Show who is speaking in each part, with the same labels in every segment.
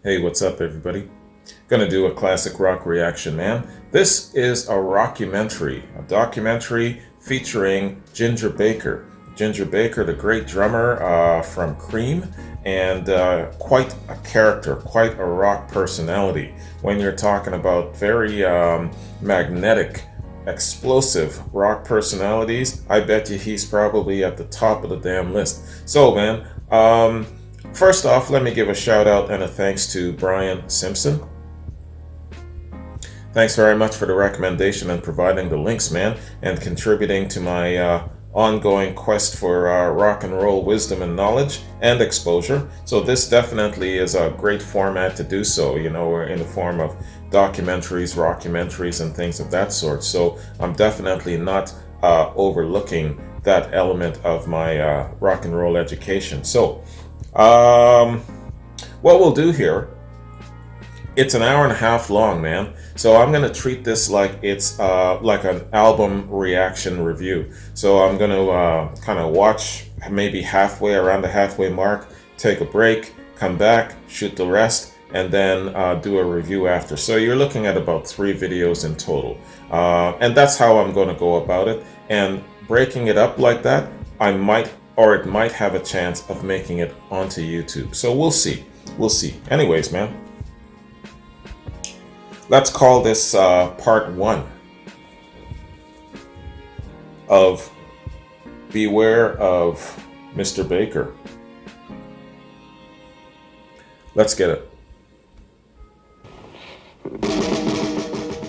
Speaker 1: Hey, what's up, everybody? Gonna do a classic rock reaction, man. This is a rockumentary, a documentary featuring Ginger Baker. Ginger Baker, the great drummer from Cream, and quite a character, quite a rock personality. When you're talking about very magnetic, explosive rock personalities, I bet you he's probably at the top of the damn list. So, man, first off, let me give a shout out and a thanks to Brian Simpson. Thanks very much for the recommendation and providing the links, man, and contributing to my ongoing quest for rock and roll wisdom and knowledge and exposure. So this definitely is a great format to do so. You know, we're in the form of documentaries, rockumentaries, and things of that sort. So I'm definitely not overlooking that element of my rock and roll education. So what we'll do here, it's an hour and a half long, man. So I'm going to treat this like it's like an album reaction review. So I'm going to kind of watch maybe halfway, around the halfway mark, take a break, come back, shoot the rest, and then do a review after. So you're looking at about 3 videos in total. And that's how I'm going to go about it. And breaking it up like that, I might, or it might have a chance of making it onto YouTube. So we'll see. We'll see. Anyways, man, let's call this part 1 of Beware of Mr. Baker. Let's get it.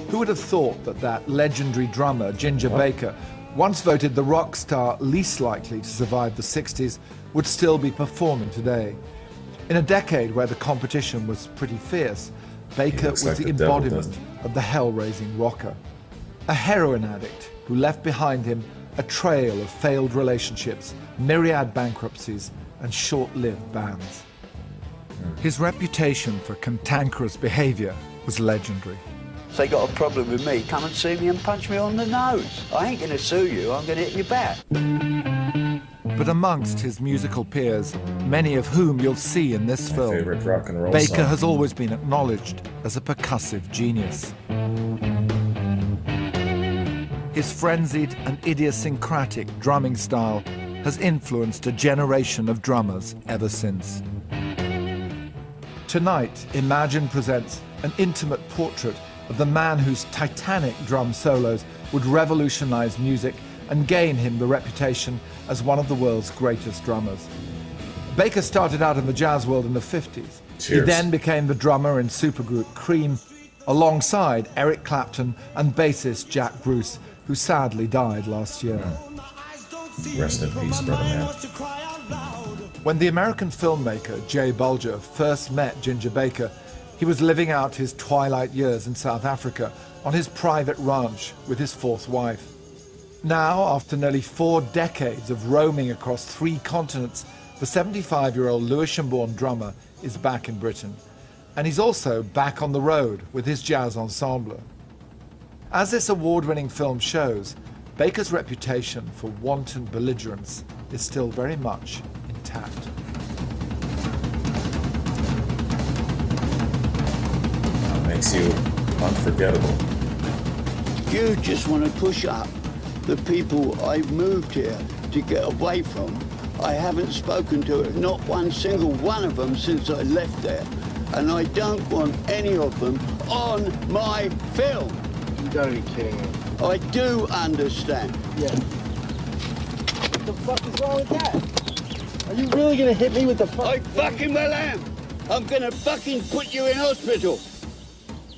Speaker 2: Who would have thought that legendary drummer, Ginger Baker, once voted the rock star least likely to survive the 60s, would still be performing today? In a decade where the competition was pretty fierce, Baker was
Speaker 1: like
Speaker 2: the
Speaker 1: the devil,
Speaker 2: embodiment of the hell-raising rocker. A heroin addict who left behind him a trail of failed relationships, myriad bankruptcies, and short-lived bands. His reputation for cantankerous behavior was legendary.
Speaker 3: If they got a problem with me, come and see me and punch me on the nose. I ain't gonna sue you, I'm gonna hit you back.
Speaker 2: But amongst his musical peers, many of whom you'll see in this film,
Speaker 1: Favorite rock and roll
Speaker 2: Baker
Speaker 1: song.
Speaker 2: has always been acknowledged as a percussive genius. His frenzied and idiosyncratic drumming style has influenced a generation of drummers ever since. Tonight, Imagine presents an intimate portrait of the man whose titanic drum solos would revolutionize music and gain him the reputation as one of the world's greatest drummers. Baker started out in the jazz world in the 50s.
Speaker 1: Cheers.
Speaker 2: He then became the drummer in supergroup Cream, alongside Eric Clapton and bassist Jack Bruce, who sadly died last year.
Speaker 1: Rest in peace, brother man.
Speaker 2: When the American filmmaker Jay Bulger first met Ginger Baker, he was living out his twilight years in South Africa on his private ranch with his 4th wife. Now, after nearly 4 decades of roaming across 3 continents, the 75-year-old Lewisham-born drummer is back in Britain. And he's also back on the road with his jazz ensemble. As this award-winning film shows, Baker's reputation for wanton belligerence is still very much intact.
Speaker 1: That makes you unforgettable.
Speaker 3: You just want to push up the people I've moved here to get away from. I haven't spoken to not one single one of them since I left there. And I don't want any of them on my film.
Speaker 4: You gotta be kidding me.
Speaker 3: I do understand.
Speaker 4: Yeah. What the fuck is wrong with that? Are you really gonna hit me with the fuck?
Speaker 3: I fucking well am. I'm gonna fucking put you in hospital.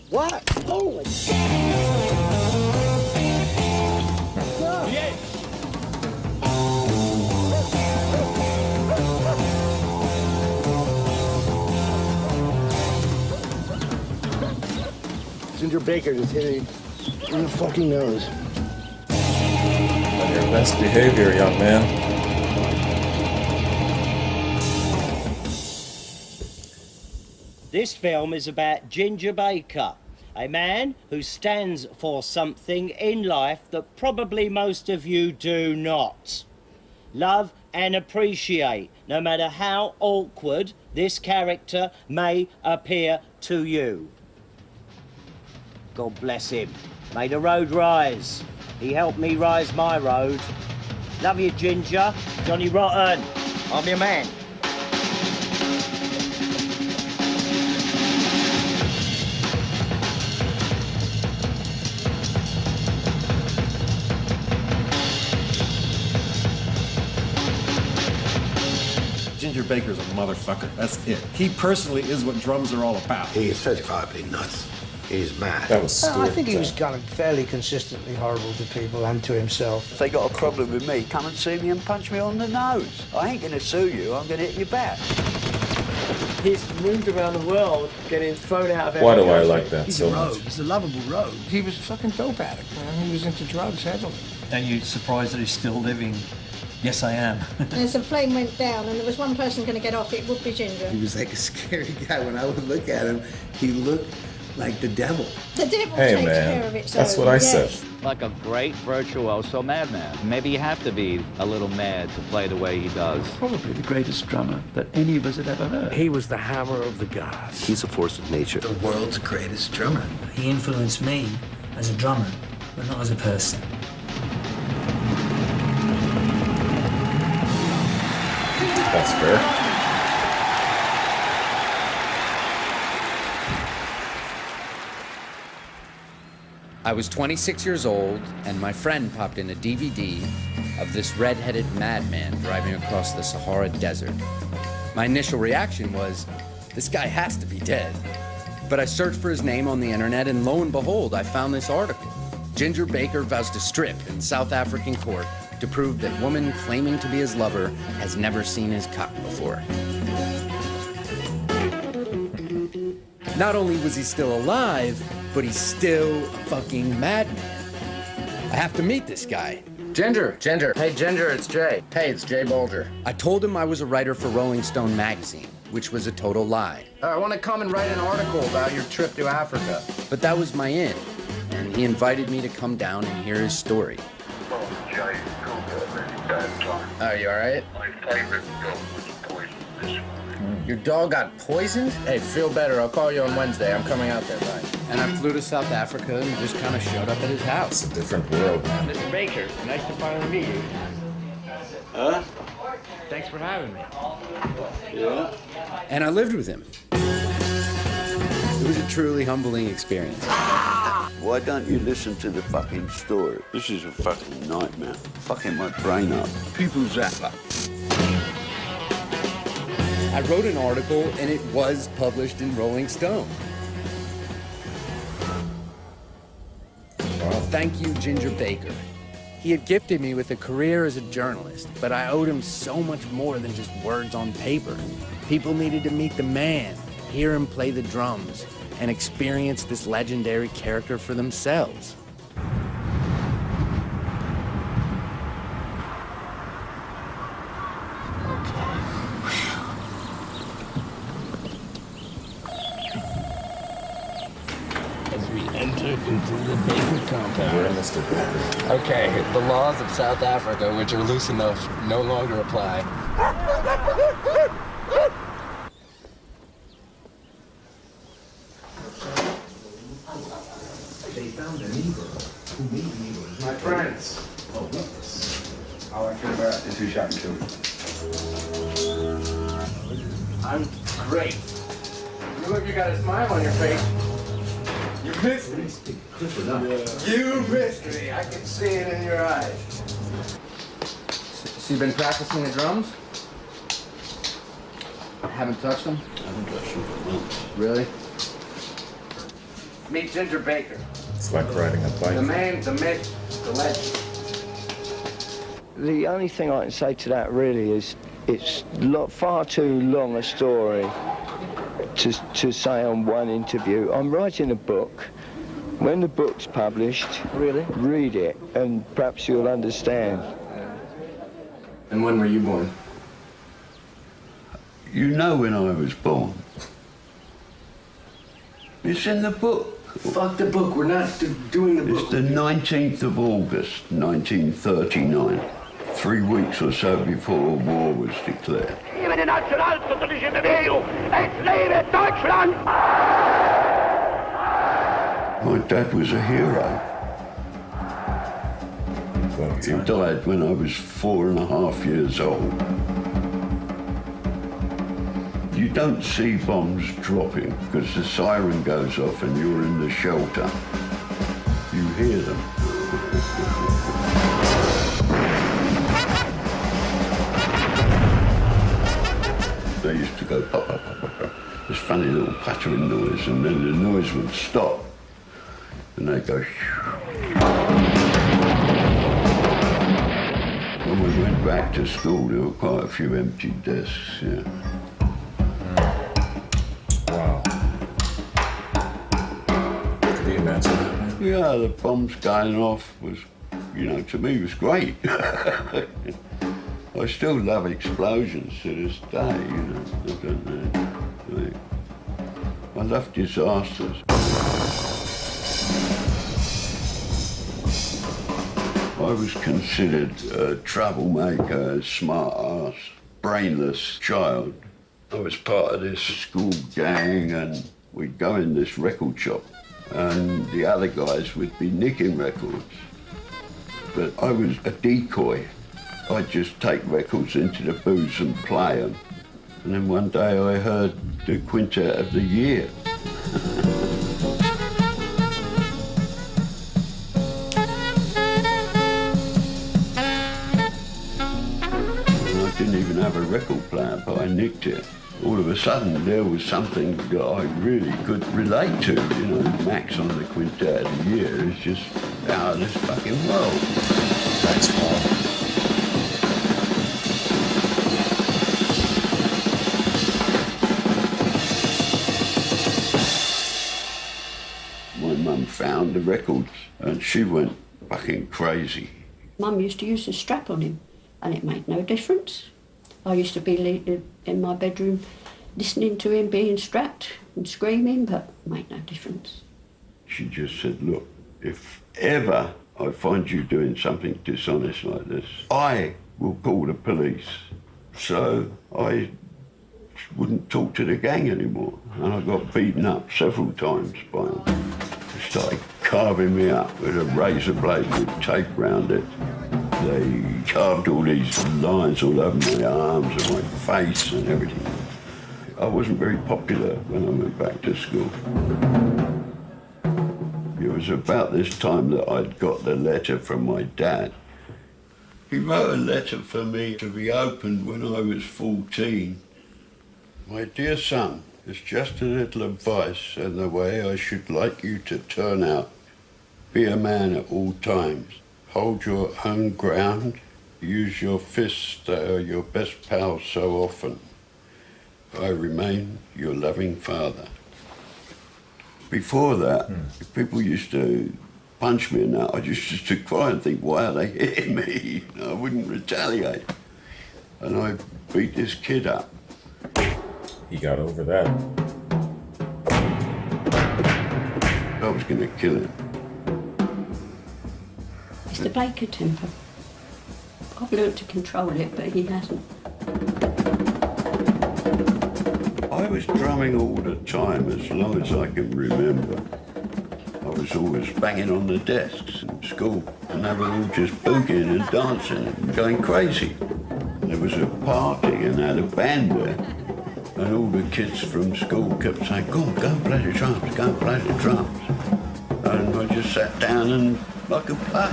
Speaker 4: What? Oh my God.
Speaker 3: Yes.
Speaker 4: Ginger Baker just hit me in the fucking nose.
Speaker 1: On your best behavior, young man.
Speaker 5: This film is about Ginger Baker, A man who stands for something in life that probably most of you do not. Love and appreciate, no matter how awkward this character may appear to you. God bless him. May the road rise. He helped me rise my road. Love you, Ginger. Johnny Rotten. I'm your man.
Speaker 6: Ginger Baker's a motherfucker. That's it. He personally is what drums are all about.
Speaker 7: He's certifiably nuts. He's mad.
Speaker 1: That was Stuart.
Speaker 8: I think he was kind of fairly consistently horrible to people and to himself.
Speaker 3: If they got a problem with me, come and see me and punch me on the nose. I ain't gonna sue you, I'm gonna hit you back.
Speaker 4: He's moved around the world, getting thrown out of
Speaker 1: Why do
Speaker 4: every
Speaker 1: I
Speaker 4: country.
Speaker 1: like that
Speaker 8: He's
Speaker 1: so
Speaker 8: a rogue.
Speaker 1: much?
Speaker 8: He's a lovable rogue. He was a fucking dope addict, man. He was into drugs heavily.
Speaker 9: Are you surprised that he's still living? Yes, I am.
Speaker 10: As the flame went down and there was one person going to get off, it would be Ginger.
Speaker 7: He was like a scary guy. When I would look at him, he looked like the devil.
Speaker 10: The devil
Speaker 1: Hey,
Speaker 10: takes
Speaker 1: man,
Speaker 10: care of its
Speaker 1: that's
Speaker 10: own,
Speaker 1: what I
Speaker 10: yes.
Speaker 1: said.
Speaker 11: Like a great virtuoso madman. Maybe you have to be a little mad to play the way he does.
Speaker 9: Probably the greatest drummer that any of us had ever heard.
Speaker 8: He was the hammer of the gods.
Speaker 7: He's a force of nature. The world's greatest drummer.
Speaker 9: He influenced me as a drummer, but not as a person.
Speaker 1: That's fair.
Speaker 12: I was 26 years old, and my friend popped in a DVD of this red-headed madman driving across the Sahara Desert. My initial reaction was, this guy has to be dead. But I searched for his name on the internet, and lo and behold, I found this article. Ginger Baker vows to strip in South African court to prove that woman claiming to be his lover has never seen his cock before. Not only was he still alive, but he's still a fucking madman. I have to meet this guy. Ginger. Hey, Ginger, it's Jay. Hey, it's Jay Bulger. I told him I was a writer for Rolling Stone magazine, which was a total lie. I want to come and write an article about your trip to Africa. But that was my in, and he invited me to come down and hear his story.
Speaker 13: Oh, Jay, really bad time.
Speaker 12: Are you all right?
Speaker 13: My favorite dog was poisoned this morning.
Speaker 12: Your dog got poisoned? Hey, feel better. I'll call you on Wednesday. I'm coming out there, bye. And I flew to South Africa and just kind of showed up at his house.
Speaker 1: It's a different world, man.
Speaker 5: Mr. Baker, nice to finally meet you.
Speaker 3: Huh?
Speaker 5: Thanks for having me.
Speaker 3: Yeah?
Speaker 12: And I lived with him. It was a truly humbling experience.
Speaker 3: Why don't you listen to the fucking story? This is a fucking nightmare. Fucking my brain up. People's zapper.
Speaker 12: I wrote an article and it was published in Rolling Stone.
Speaker 1: Wow.
Speaker 12: Thank you, Ginger Baker. He had gifted me with a career as a journalist, but I owed him so much more than just words on paper. People needed to meet the man, hear him play the drums, and experience this legendary character for themselves.
Speaker 8: As we enter into the Baker compound.
Speaker 1: We're in Mr. Baker.
Speaker 8: Okay, the laws of South Africa, which are loose enough, no longer apply.
Speaker 7: They found an eagle who maybe was
Speaker 4: My friends.
Speaker 7: a witness.
Speaker 4: All I care about is who shot and killed me. I'm great. You look, you got a smile on your face. You missed me.
Speaker 7: Clip it up.
Speaker 4: You missed me. I can see it in your eyes.
Speaker 12: So you've been practicing the drums? Haven't touched them?
Speaker 3: I haven't touched them for months.
Speaker 12: Really?
Speaker 5: Meet Ginger Baker.
Speaker 1: It's like riding a bike.
Speaker 5: The man, the myth, the legend. The only thing I can say to that really is it's far too long a story to say on one interview. I'm writing a book. When the book's published, read it, and perhaps you'll understand.
Speaker 12: And when were you born?
Speaker 3: You know when I was born. It's in the book. Fuck the book. We're not doing the book.
Speaker 14: It's the 19th of August, 1939. 3 weeks or so before war was declared. My dad was a hero. He died when I was 4.5 years old. You don't see bombs dropping because the siren goes off and you're in the shelter. You hear them. They used to go pop, pop, pop, pop, pop. This funny little pattering noise, and then the noise would stop. And they'd go, when we went back to school, there were quite a few empty desks, yeah.
Speaker 1: Wow. Can you imagine that?
Speaker 14: Yeah, the bombs going off was, you know, to me was great. I still love explosions to this day, you know. I don't know. I love disasters. I was considered a troublemaker, smart-ass, brainless child. I was part of this school gang and we'd go in this record shop and the other guys would be nicking records. But I was a decoy. I'd just take records into the booths and play them. And then one day I heard the Quintet of the Year. I didn't even have a record player, but I nicked it. All of a sudden, there was something that I really could relate to. You know, Max on the Quintet of the Year is just out of this fucking world.
Speaker 1: Thanks, Paul.
Speaker 14: My mum found the records and she went fucking crazy.
Speaker 15: Mum used to use a strap on him and it made no difference. I used to be in my bedroom listening to him being strapped and screaming, but it made no difference.
Speaker 14: She just said, look, if ever I find you doing something dishonest like this, I will call the police. So I wouldn't talk to the gang anymore. And I got beaten up several times by them. They started carving me up with a razor blade with tape round it. They carved all these lines all over my arms and my face and everything. I wasn't very popular when I went back to school. It was about this time that I'd got the letter from my dad. He wrote a letter for me to be opened when I was 14. My dear son, it's just a little advice and the way I should like you to turn out. Be a man at all times. Hold your own ground. Use your fists that are your best pals so often. I remain your loving father. Before that, people used to punch me and that. I used to cry and think, why are they hitting me? You know, I wouldn't retaliate. And I beat this kid up.
Speaker 1: He got over that.
Speaker 14: I was going to kill him.
Speaker 15: It's the Baker temper. I've learnt to control it, but he hasn't.
Speaker 14: I was drumming all the time, as long as I can remember. I was always banging on the desks in school, and they were all just boogieing and dancing and going crazy. There was a party and they had a band there, and all the kids from school kept saying, go and play the drums, go and play the drums. And I just sat down and I could play.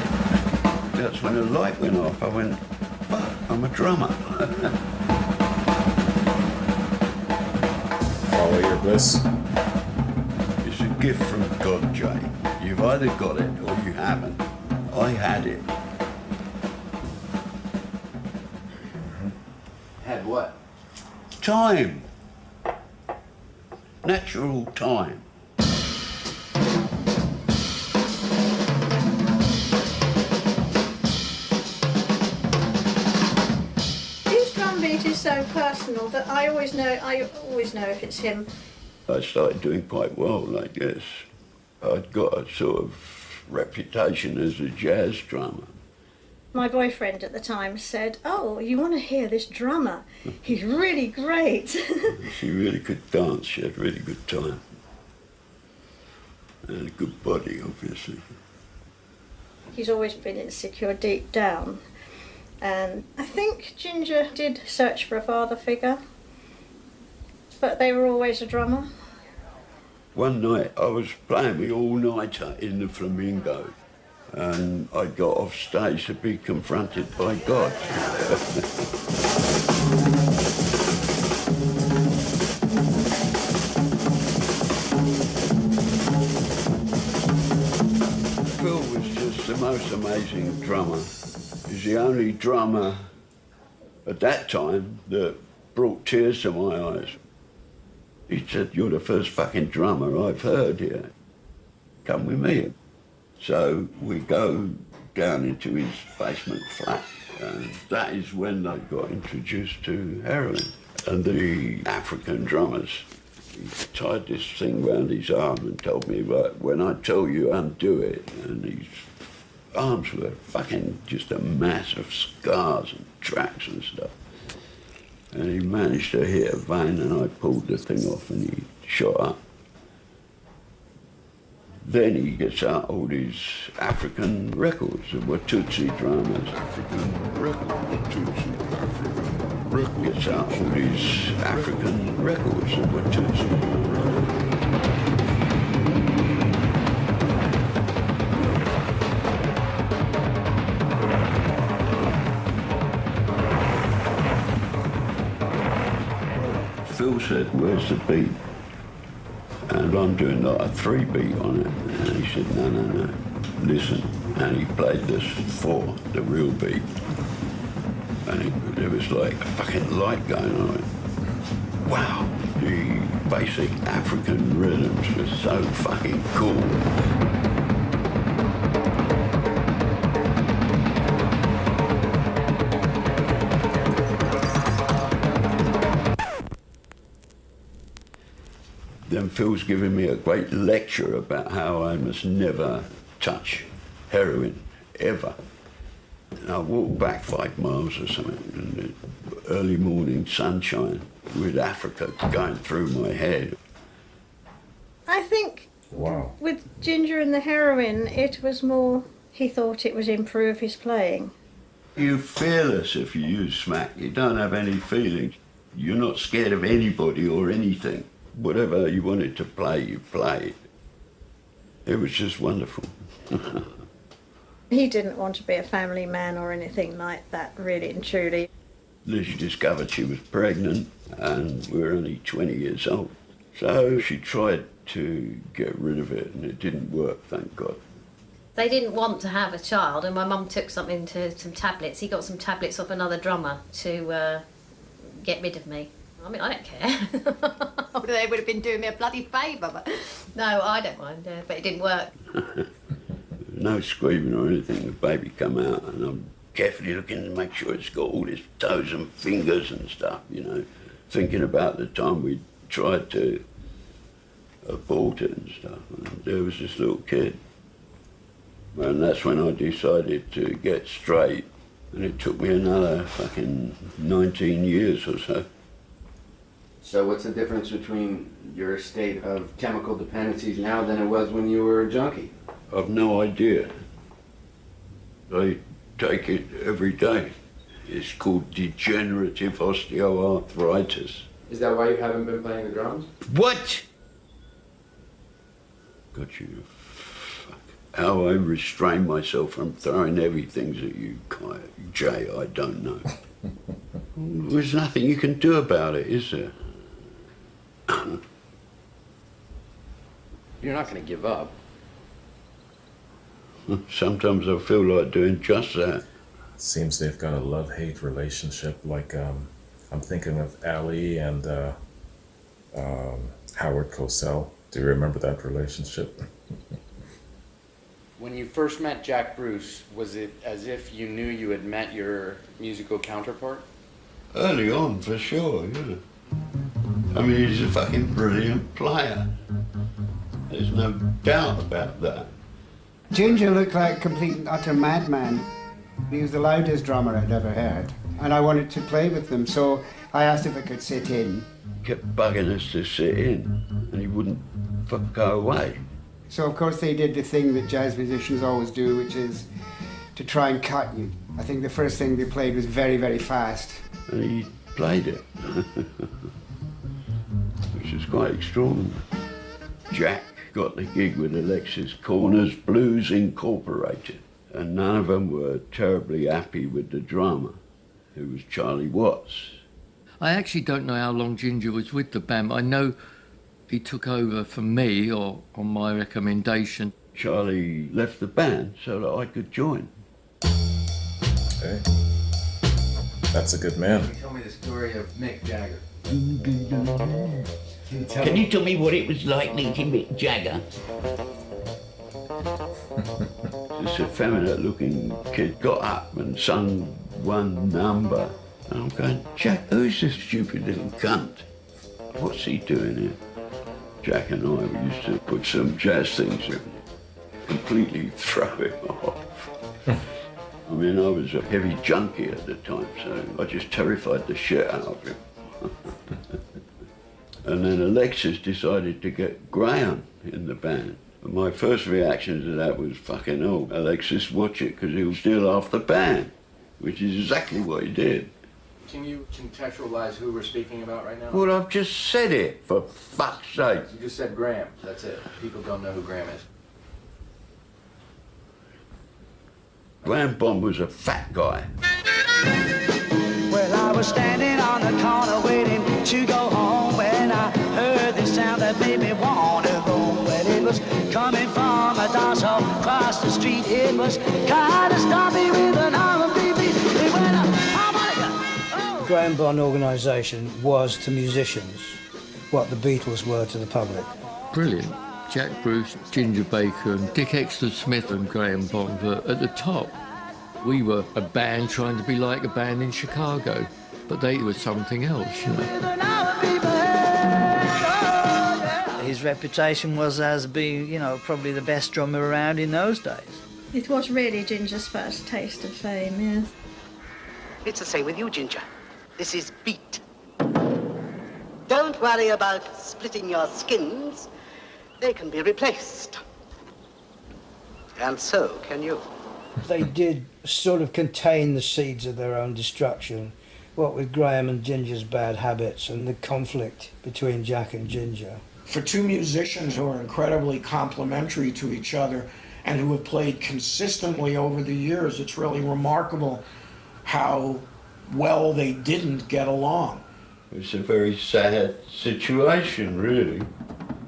Speaker 14: That's when the light went off. I went, fuck, I'm a drummer.
Speaker 1: Follow your bliss.
Speaker 14: It's a gift from God, Jay. You've either got it or you haven't. I had it.
Speaker 3: Had what?
Speaker 14: Time. Natural time.
Speaker 10: His drum beat is so personal that I always know if it's him.
Speaker 14: I started doing quite well like this. I'd got a sort of reputation as a jazz drummer.
Speaker 10: My boyfriend at the time said, "Oh, you want to hear this drummer? He's really great."
Speaker 14: She really could dance. She had really good time. And a good body, obviously.
Speaker 10: He's always been insecure deep down. And I think Ginger did search for a father figure, but they were always a drummer.
Speaker 14: One night I was playing my all-nighter in the Flamingo, and I got off stage to be confronted by God. Phil was just the most amazing drummer. He's the only drummer at that time that brought tears to my eyes. He said, "You're the first fucking drummer I've heard here. Come with me." So we go down into his basement flat, and that is when I got introduced to heroin. And the African drummers, he tied this thing round his arm and told me, "Right, when I tell you, undo it." And his arms were fucking just a mass of scars and tracks and stuff. And he managed to hit a vein, and I pulled the thing off, and he shot up. Then he gets out all these African records, the Watutsi drummers. African records, Watutsi, African records. Gets out all these African records, the Watutsi drummers. Phil said, "Where's the beat?" And I'm doing like a 3-beat on it. And he said, no, listen. And he played this 4, the real beat. And there was like a fucking light going on it. Wow, the basic African rhythms were so fucking cool. Then Phil's giving me a great lecture about how I must never touch heroin, ever. And I walked back 5 miles or something in the early morning sunshine with Africa going through my head.
Speaker 10: I think with Ginger and the heroin, it was more, he thought it would improve his playing.
Speaker 14: You're fearless if you use smack. You don't have any feelings. You're not scared of anybody or anything. Whatever you wanted to play, you played. It was just wonderful.
Speaker 10: He didn't want to be a family man or anything like that, really and truly.
Speaker 14: Then she discovered she was pregnant, and we were only 20 years old. So she tried to get rid of it, and it didn't work, thank God.
Speaker 16: They didn't want to have a child, and my mum took some tablets. He got some tablets off another drummer to get rid of me. I mean, I don't care. They would have been doing me a bloody favour, but no, I don't mind, but it didn't work.
Speaker 14: No screaming or anything, the baby come out, and I'm carefully looking to make sure it's got all its toes and fingers and stuff, you know, thinking about the time we tried to abort it and stuff. And there was this little kid. And that's when I decided to get straight, and it took me another fucking 19 years or so.
Speaker 17: So what's the difference between your state of chemical dependencies now than it was when you were a junkie?
Speaker 14: I've no idea. I take it every day. It's called degenerative osteoarthritis.
Speaker 17: Is that why you haven't been playing the drums?
Speaker 14: What? Got you. Fuck. How I restrain myself from throwing heavy things at you, Jay, I don't know. There's nothing you can do about it, is there?
Speaker 17: You're not going to give up.
Speaker 14: Sometimes I feel like doing just that.
Speaker 1: Seems they've got a love-hate relationship. Like, I'm thinking of Ali and Howard Cosell. Do you remember that relationship?
Speaker 17: When you first met Jack Bruce, was it as if you knew you had met your musical counterpart?
Speaker 14: Early on, for sure, yeah. I mean, he's a fucking brilliant player. There's no doubt about that.
Speaker 18: Ginger looked like a complete and utter madman. He was the loudest drummer I'd ever heard, and I wanted to play with them, so I asked if I could sit in.
Speaker 14: Kept bugging us to sit in, and he wouldn't go away.
Speaker 18: So of course they did the thing that jazz musicians always do, which is to try and cut you. I think the first thing they played was very, very fast.
Speaker 14: And he played it, which is quite extraordinary. Jack got the gig with Alexis Corner's Blues Incorporated, and none of them were terribly happy with the drummer, who was Charlie Watts.
Speaker 19: I actually don't know how long Ginger was with the band, but I know he took over from me, or on my recommendation.
Speaker 14: Charlie left the band so that I could join.
Speaker 1: Okay. That's a good man.
Speaker 17: Tell me the story of Mick Jagger.
Speaker 20: Can you tell me what it was like meeting Mick Jagger?
Speaker 14: This effeminate-looking kid got up and sung one number. And I'm going, Jack, who's this stupid little cunt? What's he doing here? Jack and I, we used to put some jazz things in, completely throw him off. I mean, I was a heavy junkie at the time, so I just terrified the shit out of him. And then Alexis decided to get Graham in the band. And my first reaction to that was, fucking hell, Alexis, watch it, because he was still half the band, which is exactly what he did.
Speaker 17: Can you contextualize who we're speaking about right now?
Speaker 14: Well, I've just said it, for fuck's sake.
Speaker 17: You just said Graham, that's it. People don't know who Graham is.
Speaker 14: Graham Bond was a fat guy.
Speaker 21: Well, I was standing on the corner waiting to go home when I heard the sound that made me want to go. Well, it was coming from a dance hall across the street. It was kind of stoppy with an R&B beat. It went up, harmonica.
Speaker 22: Graham Bond organisation was to musicians what the Beatles were to the public.
Speaker 19: Brilliant. Jack Bruce, Ginger Baker and Dick Exton-Smith and Graham Bond were at the top. We were a band trying to be like a band in Chicago, but they were something else, you know.
Speaker 22: His reputation was as being, you know, probably the best drummer around in those days.
Speaker 10: It was really Ginger's first taste of fame, yes.
Speaker 23: It's the same with you, Ginger. This is beat. Don't worry about splitting your skins. They can be replaced. And so can you.
Speaker 22: They did sort of contain the seeds of their own destruction, what with Graham and Ginger's bad habits and the conflict between Jack and Ginger.
Speaker 24: For two musicians who are incredibly complementary to each other and who have played consistently over the years, it's really remarkable how well they didn't get along.
Speaker 14: It's a very sad situation, really.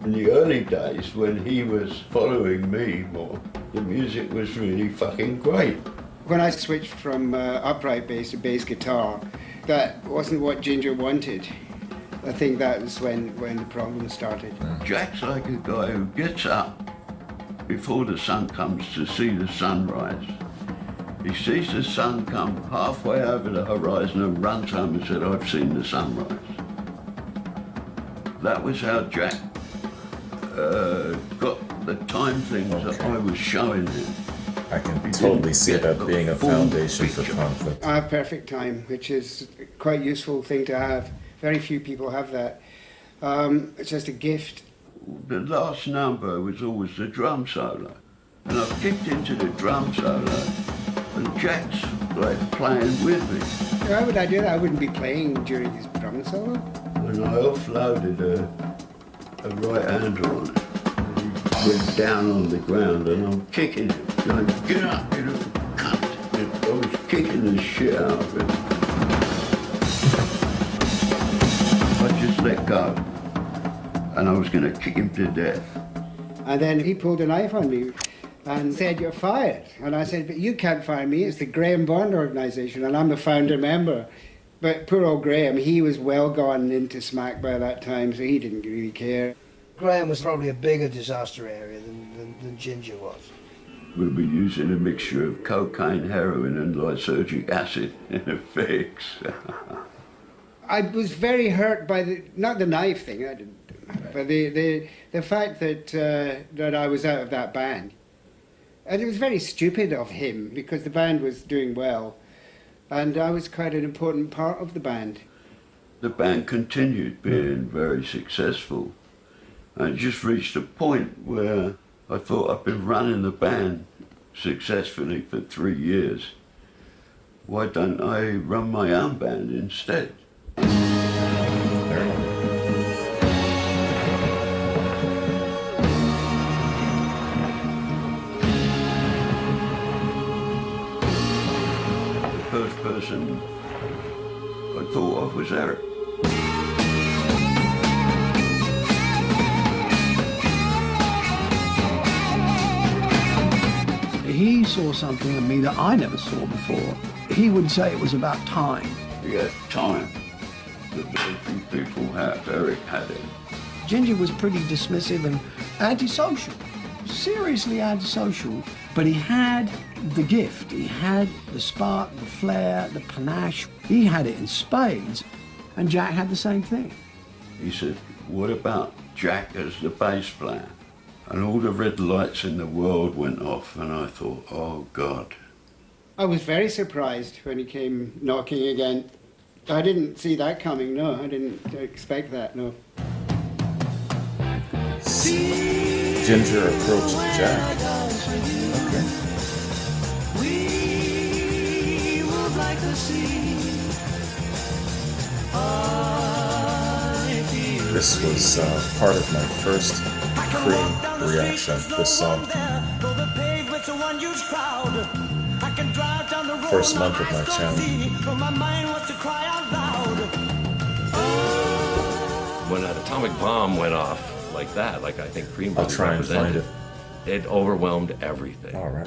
Speaker 14: In the early days, when he was following me more, the music was really fucking great.
Speaker 18: When I switched from upright bass to bass guitar, that wasn't what Ginger wanted. I think that was when the problem started.
Speaker 14: Jack's like a guy who gets up before the sun comes to see the sunrise. He sees the sun come halfway over the horizon and runs home and said, I've seen the sunrise. That was how Jack got the time things that I was showing him.
Speaker 1: I can totally see that being a foundation for conflict.
Speaker 18: I have perfect time, which is a quite useful thing to have. Very few people have that. It's just a gift.
Speaker 14: The last number was always the drum solo. And I've kicked into the drum solo, and Jack's like playing with me.
Speaker 18: Why would I do that? I wouldn't be playing during his drum solo.
Speaker 14: When I offloaded a right hander on it, he went down on the ground, and I'm kicking him, going, get up, you little cunt. And I was kicking the shit out of him. I just let go, and I was going to kick him to death.
Speaker 18: And then he pulled a knife on me and said, you're fired. And I said, but you can't fire me. It's the Graham Bond organisation, and I'm a founder member. But poor old Graham, he was well gone into smack by that time, so he didn't really care.
Speaker 22: Graham was probably a bigger disaster area than Ginger was.
Speaker 14: We'll be using a mixture of cocaine, heroin and lysergic acid in a fix.
Speaker 18: I was very hurt by not the knife thing, I didn't but the fact that I was out of that band, and it was very stupid of him because the band was doing well, and I was quite an important part of the band.
Speaker 14: The band continued being very successful, and it just reached a point where I thought I've been running the band successfully for 3 years. Why don't I run my own band instead? The first person I thought of was Eric.
Speaker 2: He saw something in me that I never saw before. He would say it was about time.
Speaker 14: Yeah, time. That very few people have. Eric had it.
Speaker 2: Ginger was pretty dismissive and antisocial, seriously antisocial, but he had the gift. He had the spark, the flair, the panache. He had it in spades, and Jack had the same thing.
Speaker 14: He said, what about Jack as the bass player? And all the red lights in the world went off, and I thought, oh God.
Speaker 18: I was very surprised when he came knocking again. I didn't see that coming, no. I didn't expect that, no.
Speaker 1: Ginger approached Jack. Okay. This was part of my first Cream reaction, this song. First month of my channel.
Speaker 6: When an atomic bomb went off like that, like I think Cream
Speaker 1: I'll try and find it.
Speaker 6: It overwhelmed everything.
Speaker 1: All right.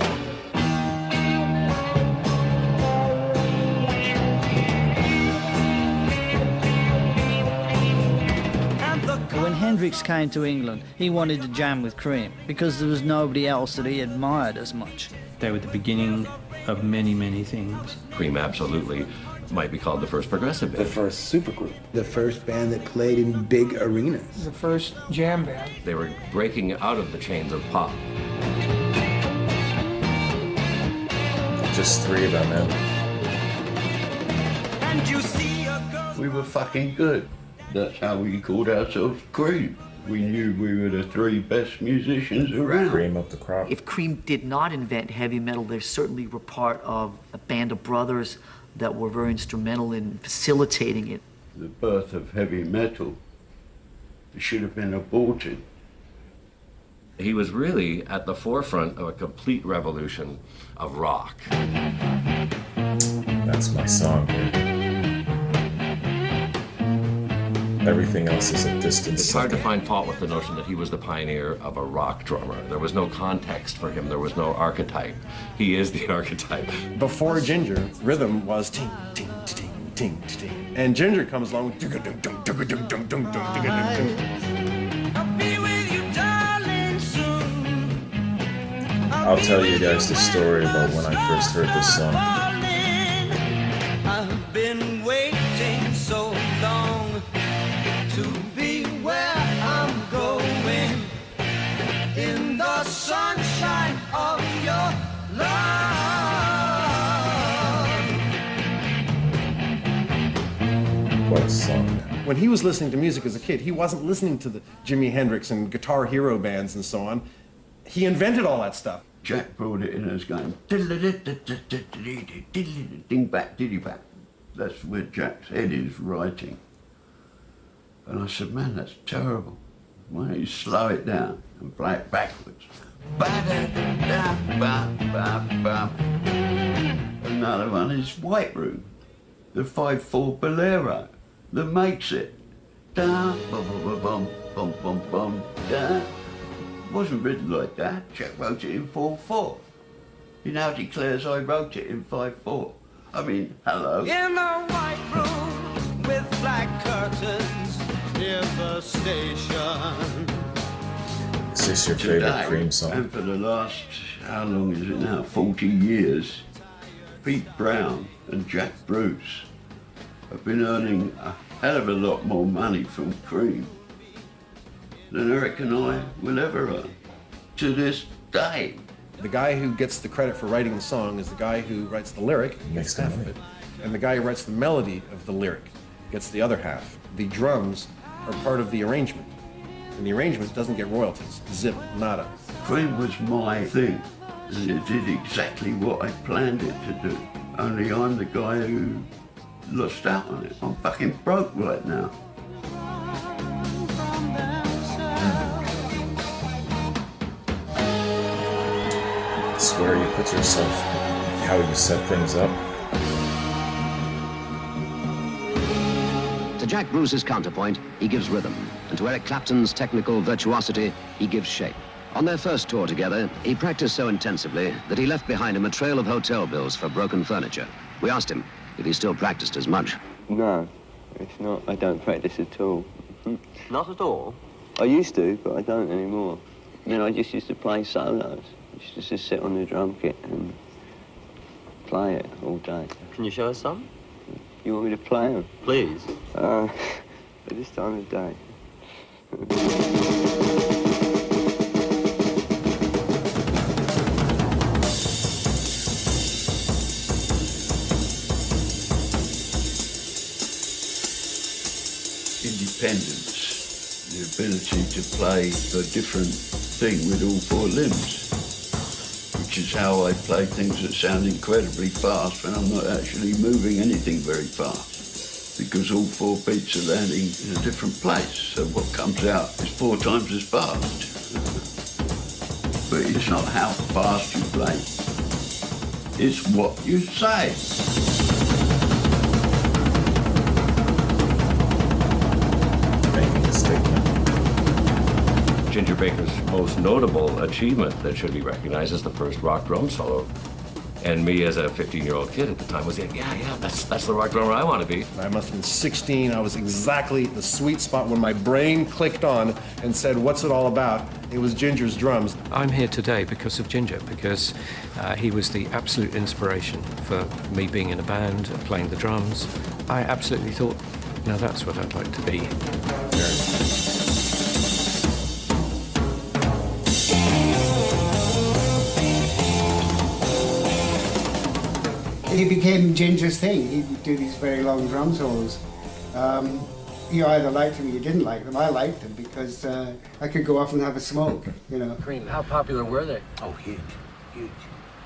Speaker 9: When Hendrix came to England, he wanted to jam with Cream because there was nobody else that he admired as much.
Speaker 11: They were the beginning of many, many things.
Speaker 6: Cream absolutely might be called the first progressive band.
Speaker 25: The first supergroup. The first band that played in big arenas.
Speaker 24: The first jam band.
Speaker 6: They were breaking out of the chains of pop.
Speaker 1: Just three of them, man.
Speaker 14: We were fucking good. That's how we called ourselves Cream. We knew we were the three best musicians around.
Speaker 1: Cream of the crop.
Speaker 26: If Cream did not invent heavy metal, they certainly were part of a band of brothers that were very instrumental in facilitating it.
Speaker 14: The birth of heavy metal should have been aborted.
Speaker 6: He was really at the forefront of a complete revolution of rock.
Speaker 1: That's my song, baby. Everything else is a distance.
Speaker 6: It's hard to find fault with the notion that he was the pioneer of a rock drummer. There was no context for him. There was no archetype. He is the archetype.
Speaker 4: Before Ginger, rhythm was ting, ting, ting, ting, ting. And Ginger comes along with dum dum dum dum dum dum dum.
Speaker 1: I'll tell you guys the story about when I first heard this song.
Speaker 21: I've been waiting so long to be where I'm going in the sunshine of your love.
Speaker 1: What a song.
Speaker 4: When he was listening to music as a kid, he wasn't listening to the Jimi Hendrix and Guitar Hero bands and so on. He invented all that stuff.
Speaker 14: Jack brought it in as going ding back, diddy back. That's where Jack's head is writing. And I said, man, that's terrible. Why don't you slow it down and play it backwards? Another one is White Room, the 5/4 Bolero that makes it. Da, bum, bum, bum, bum, bum, bum, da. It wasn't written like that. Jack wrote it in 4/4. He now declares I wrote it in 5/4. I mean, hello.
Speaker 21: In a white room with black curtains near the station.
Speaker 1: Is this your favorite
Speaker 14: Today,
Speaker 1: Cream song?
Speaker 14: And for the last, how long is it now, 40 years, Pete Brown and Jack Bruce have been earning a hell of a lot more money from Cream than Eric and I will ever earn, to this day.
Speaker 4: The guy who gets the credit for writing the song is the guy who writes the lyric, gets half of it. And the guy who writes the melody of the lyric gets the other half. The drums are part of the arrangement. And the arrangement doesn't get royalties. Zip, nada.
Speaker 14: Cream was my thing, and it did exactly what I planned it to do. Only I'm the guy who lost out on it. I'm fucking broke right now.
Speaker 1: It's where you put yourself, how you set things up.
Speaker 5: To Jack Bruce's counterpoint, he gives rhythm, and to Eric Clapton's technical virtuosity, he gives shape. On their first tour together, he practiced so intensively that he left behind him a trail of hotel bills for broken furniture. We asked him if he still practiced as much.
Speaker 7: No, it's not. I don't practice at all.
Speaker 5: Not at all?
Speaker 7: I used to, but I don't anymore. I mean, I just used to play solos. I used to just sit on the drum kit and play it all day.
Speaker 5: Can you show us some?
Speaker 7: You want me to play them?
Speaker 5: Please.
Speaker 7: At this time of day.
Speaker 14: Independence, the ability to play a different thing with all four limbs, which is how I play things that sound incredibly fast when I'm not actually moving anything very fast, because all four beats are landing in a different place, so what comes out is 4 times as fast. But it's not how fast you play, it's what you say.
Speaker 6: Ginger Baker's most notable achievement that should be recognized is the first rock drum solo. And me as a 15-year-old kid at the time was like, yeah, that's the rock drummer I want to be.
Speaker 4: I must have been 16. I was exactly the sweet spot when my brain clicked on and said, what's it all about? It was Ginger's drums.
Speaker 11: I'm here today because of Ginger, because he was the absolute inspiration for me being in a band, playing the drums. I absolutely thought, now that's what I'd like to be.
Speaker 18: It became Ginger's thing. He'd do these very long drum solos. You either liked them or you didn't like them. I liked them because I could go off and have a smoke, you know.
Speaker 8: Cream, how popular were they?
Speaker 20: Oh, huge, huge.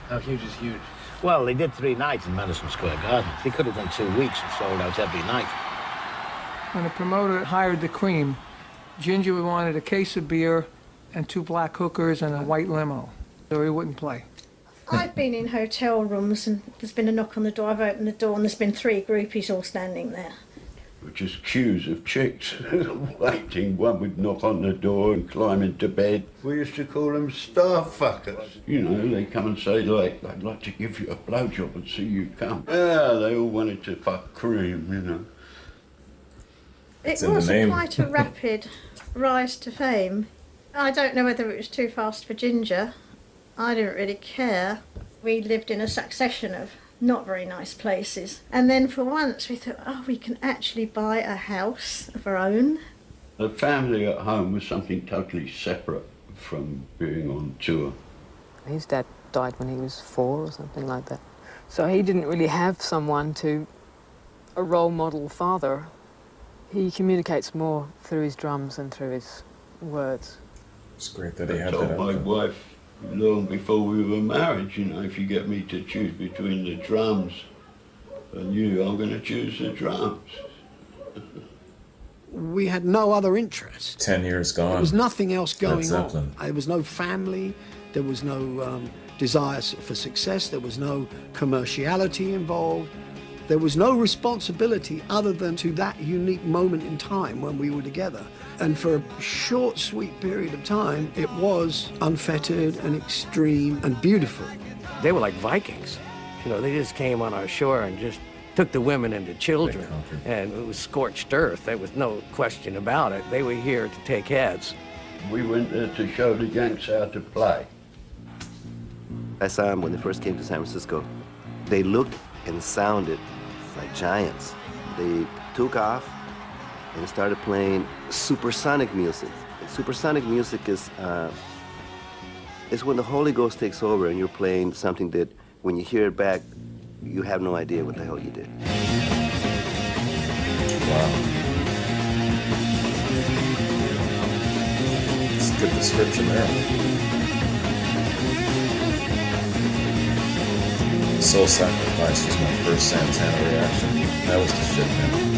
Speaker 8: How huge is huge?
Speaker 20: Well, they did 3 nights in Madison Square Garden. They could have done 2 weeks and sold out every night.
Speaker 12: When the promoter hired the Cream, Ginger wanted a case of beer and 2 black hookers and a white limo, or he wouldn't play.
Speaker 10: I've been in hotel rooms and there's been a knock on the door, I've opened the door and there's been 3 groupies all standing there.
Speaker 14: Just queues of chicks waiting. One would knock on the door and climb into bed. We used to call them star fuckers. You know, they come and say, like, I'd like to give you a blowjob and see you come. Yeah, they all wanted to fuck Cream, you know.
Speaker 10: It was quite a rapid rise to fame. I don't know whether it was too fast for Ginger. I didn't really care. We lived in a succession of not very nice places. And then for once we thought, oh, we can actually buy a house of our own.
Speaker 14: The family at home was something totally separate from being on tour.
Speaker 13: His dad died when he was 4 or something like that. So he didn't really have someone a role model father. He communicates more through his drums and through his words.
Speaker 1: It's great that he had
Speaker 14: I
Speaker 1: that.
Speaker 14: told my wife long before we were married, you know, if you get me to choose between the drums and you, I'm going to choose the drums.
Speaker 2: We had no other interest.
Speaker 1: 10 years gone.
Speaker 2: There was nothing else going on.
Speaker 1: Zeppelin.
Speaker 2: There was no family. There was no desire for success. There was no commerciality involved. There was no responsibility other than to that unique moment in time when we were together. And for a short, sweet period of time, it was unfettered and extreme and beautiful.
Speaker 8: They were like Vikings. You know, they just came on our shore and just took the women and the children. And it was scorched earth. There was no question about it. They were here to take heads.
Speaker 14: We went there to show the Yanks how to play.
Speaker 15: I saw them when they first came to San Francisco. They looked and sounded like giants. They took off and started playing supersonic music. Supersonic music is when the Holy Ghost takes over and you're playing something that, when you hear it back, you have no idea what the hell you did.
Speaker 1: Wow. It's a good description there. Soul Sacrifice was my first Santana reaction. That was the shit, man.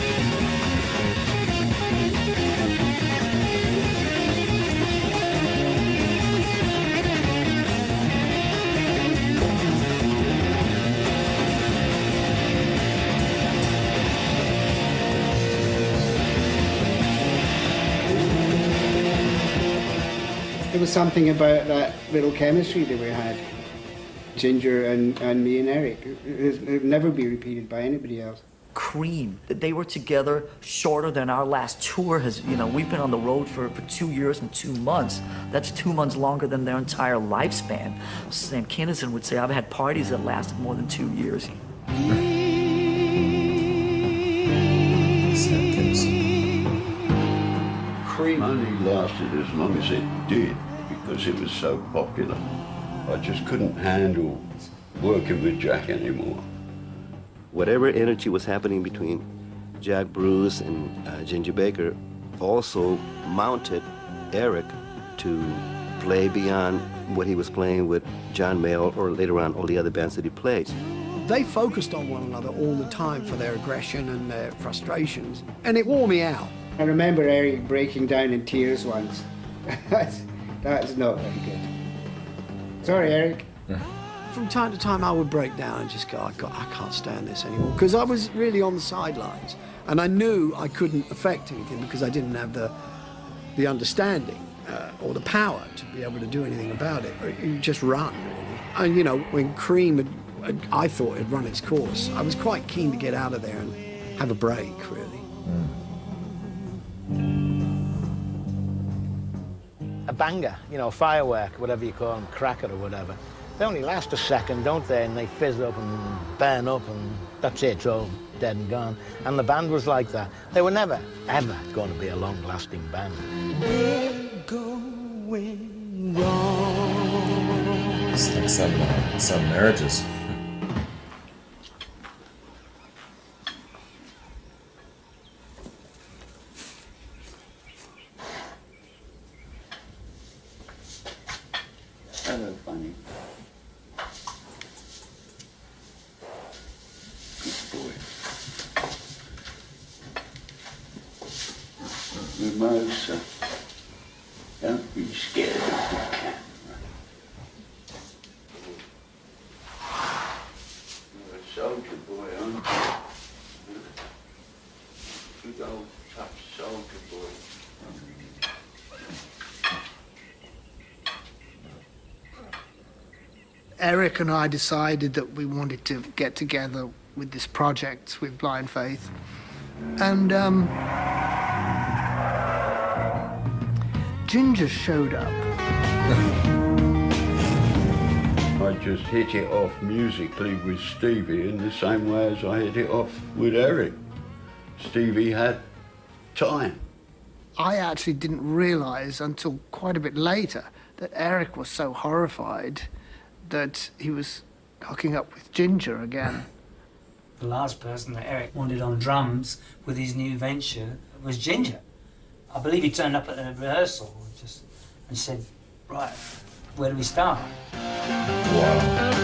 Speaker 18: There was something about that little chemistry that we had, Ginger and me and Eric. It'll never be repeated by anybody else.
Speaker 26: Cream, they were together shorter than our last tour has, we've been on the road for 2 years and 2 months. That's 2 months longer than their entire lifespan. Sam Kinison would say, I've had parties that lasted more than 2 years.
Speaker 14: Cream only lasted as long as it did because it was so popular. I just couldn't handle working with Jack anymore.
Speaker 15: Whatever energy was happening between Jack Bruce and Ginger Baker also mounted Eric to play beyond what he was playing with John Mayall or later on all the other bands that he played.
Speaker 2: They focused on one another all the time for their aggression and their frustrations, and it wore me out.
Speaker 18: I remember Eric breaking down in tears once. That's not very good. Sorry, Eric.
Speaker 2: From time to time, I would break down and just go, I can't stand this anymore. Because I was really on the sidelines. And I knew I couldn't affect anything because I didn't have the understanding or the power to be able to do anything about it. You just run, really. And, when Cream I thought had run its course, I was quite keen to get out of there and have a break, really.
Speaker 20: A banger, a firework, whatever you call them, cracker or whatever. They only last a second, don't they? And they fizz up and burn up and that's it, it's all dead and gone. And the band was like that. They were never, ever going to be a long-lasting band.
Speaker 2: We're going wrong.
Speaker 1: It's like some marriages.
Speaker 14: Hello, Bunny. Good boy. Mimosa. Don't be scared of the camera. You're a soldier boy, aren't you? Good old tough soldier boy.
Speaker 24: Eric and I decided that we wanted to get together with this project with Blind Faith. And Ginger showed up.
Speaker 14: I just hit it off musically with Stevie in the same way as I hit it off with Eric. Stevie had time.
Speaker 24: I actually didn't realize until quite a bit later that Eric was so horrified that he was hooking up with Ginger again.
Speaker 3: The last person that Eric wanted on drums with his new venture was Ginger. I believe he turned up at a rehearsal and said, right, where do we start?
Speaker 1: Wow.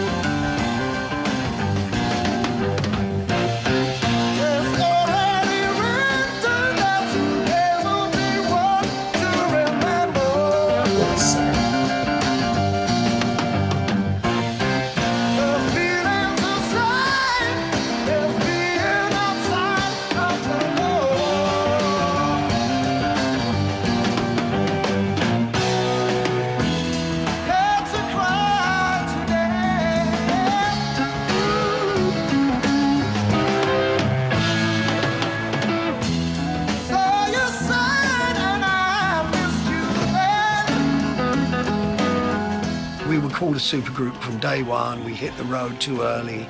Speaker 2: Called a supergroup from day one. We hit the road too early,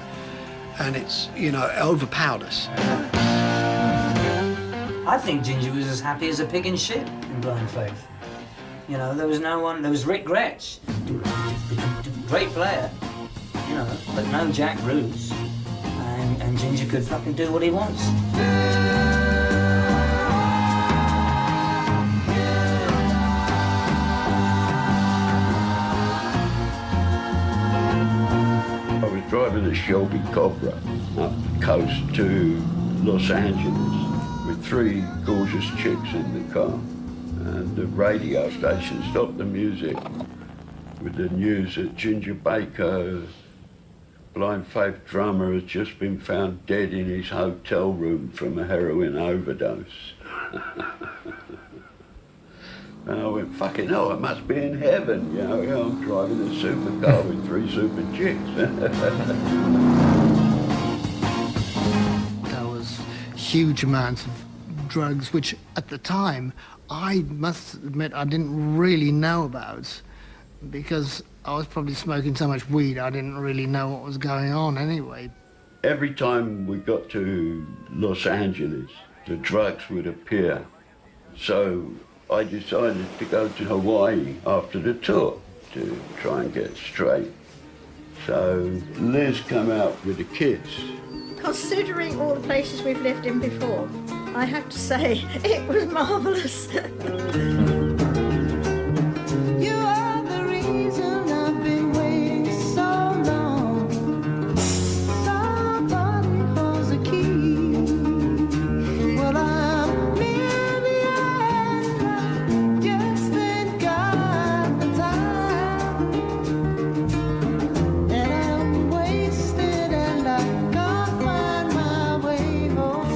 Speaker 2: and it's, overpowered us.
Speaker 3: I think Ginger was as happy as a pig in shit in Blind Faith. You know, there was no one. There was Rick Gretsch, great player, you know, but no Jack Bruce. And Ginger could fucking do what he wants.
Speaker 14: I was driving a Shelby Cobra up the coast to Los Angeles with 3 gorgeous chicks in the car. And the radio station stopped the music with the news that Ginger Baker, Blind Faith drummer, has just been found dead in his hotel room from a heroin overdose. And I went, fucking hell, I must be in heaven, you know, I'm driving a supercar with 3 super chicks.
Speaker 2: There was huge amounts of drugs, which at the time, I must admit I didn't really know about, because I was probably smoking so much weed I didn't really know what was going on anyway.
Speaker 14: Every time we got to Los Angeles, the drugs would appear. So I decided to go to Hawaii after the tour to try and get straight. So Liz came out with the kids.
Speaker 10: Considering all the places we've lived in before, I have to say it was marvellous.
Speaker 21: You are the reason I've been waiting so long. Somebody holds the key. Well, I'm near the end. I just ain't got the time. And I'm wasted and I can't find my way home.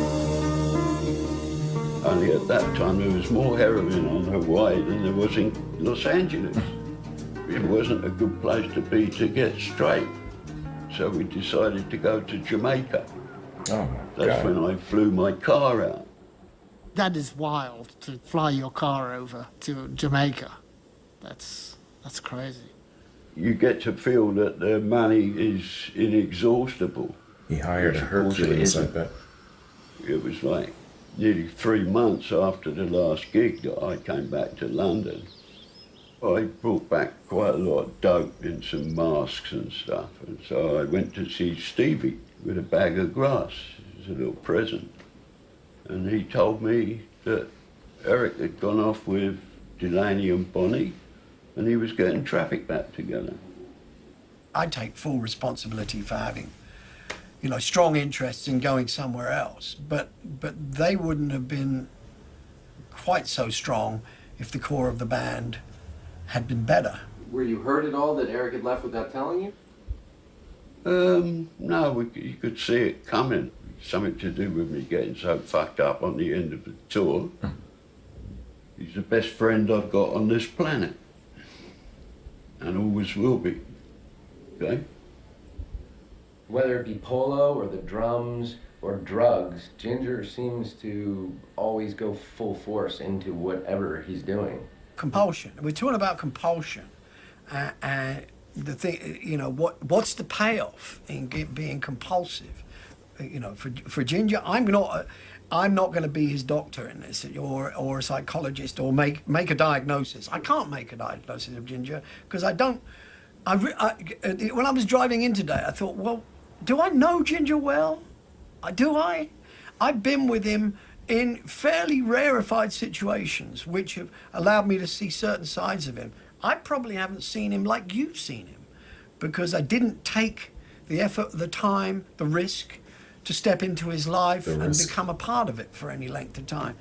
Speaker 14: Only at that time there was more heroin on Hawaii than there was in Los Angeles. It wasn't a good place to be to get straight. So we decided to go to Jamaica.
Speaker 1: Oh my
Speaker 14: That's
Speaker 1: God.
Speaker 14: when I flew my car out.
Speaker 2: That is wild, to fly your car over to Jamaica. That's crazy.
Speaker 14: You get to feel that the money is inexhaustible.
Speaker 1: He hired a
Speaker 14: Which, of course, it
Speaker 1: Hercules, I
Speaker 14: isn't.
Speaker 1: bet.
Speaker 14: It was like nearly 3 months after the last gig that I came back to London. I brought back quite a lot of dope and some masks and stuff. And so I went to see Stevie with a bag of grass as a little present. And he told me that Eric had gone off with Delaney and Bonnie and he was getting traffic back together.
Speaker 2: I take full responsibility for having, you know, strong interests in going somewhere else, but they wouldn't have been quite so strong if the core of the band had been better.
Speaker 9: Were you hurt at all that Eric had left without telling you?
Speaker 14: No, you could see it coming. Something to do with me getting so fucked up on the end of the tour. He's the best friend I've got on this planet. And always will be. Okay?
Speaker 9: Whether it be polo or the drums or drugs, Ginger seems to always go full force into whatever he's doing.
Speaker 2: Compulsion. We're talking about compulsion. The thing, you know, what's the payoff in being compulsive? You know, for Ginger, I'm not going to be his doctor in this, or a psychologist, or make a diagnosis. I can't make a diagnosis of Ginger because I don't. When I was driving in today, I thought, well, do I know Ginger well? Do I? I've been with him in fairly rarefied situations, which have allowed me to see certain sides of him. I probably haven't seen him like you've seen him, because I didn't take the effort, the time, the risk to step into his life and become a part of it for any length of time.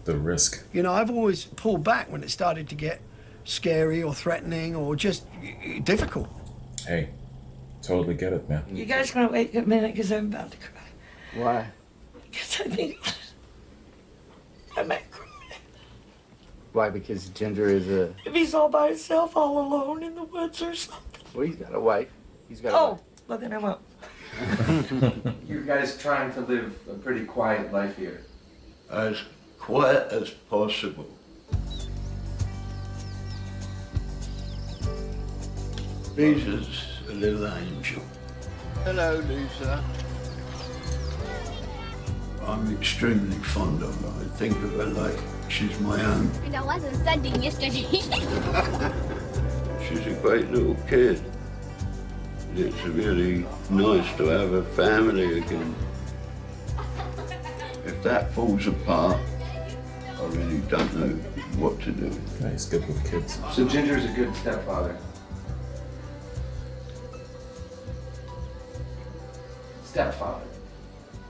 Speaker 1: The risk.
Speaker 2: You know, I've always pulled back when it started to get scary or threatening or just difficult.
Speaker 1: Hey, totally get it, man.
Speaker 16: You guys gonna wait a minute because I'm about to cry.
Speaker 9: Why?
Speaker 16: Because I think I might cry.
Speaker 9: Why? Because Ginger is a...
Speaker 16: If he's all by himself, all alone in the woods or something.
Speaker 9: Well, he's got a wife. He's got a
Speaker 16: Oh,
Speaker 9: wife.
Speaker 16: well then I won't.
Speaker 9: You guys trying to live a pretty quiet life here.
Speaker 14: As quiet as possible. Lisa's a little angel.
Speaker 18: Hello, Lisa.
Speaker 14: I'm extremely fond of her. I think of her like She's my own.
Speaker 5: And I wasn't studying yesterday.
Speaker 14: She's a great little kid. It's really nice to have a family again. If that falls apart, I really don't know what to do.
Speaker 1: Yeah, he's good with kids.
Speaker 9: So Ginger's a good stepfather. Stepfather.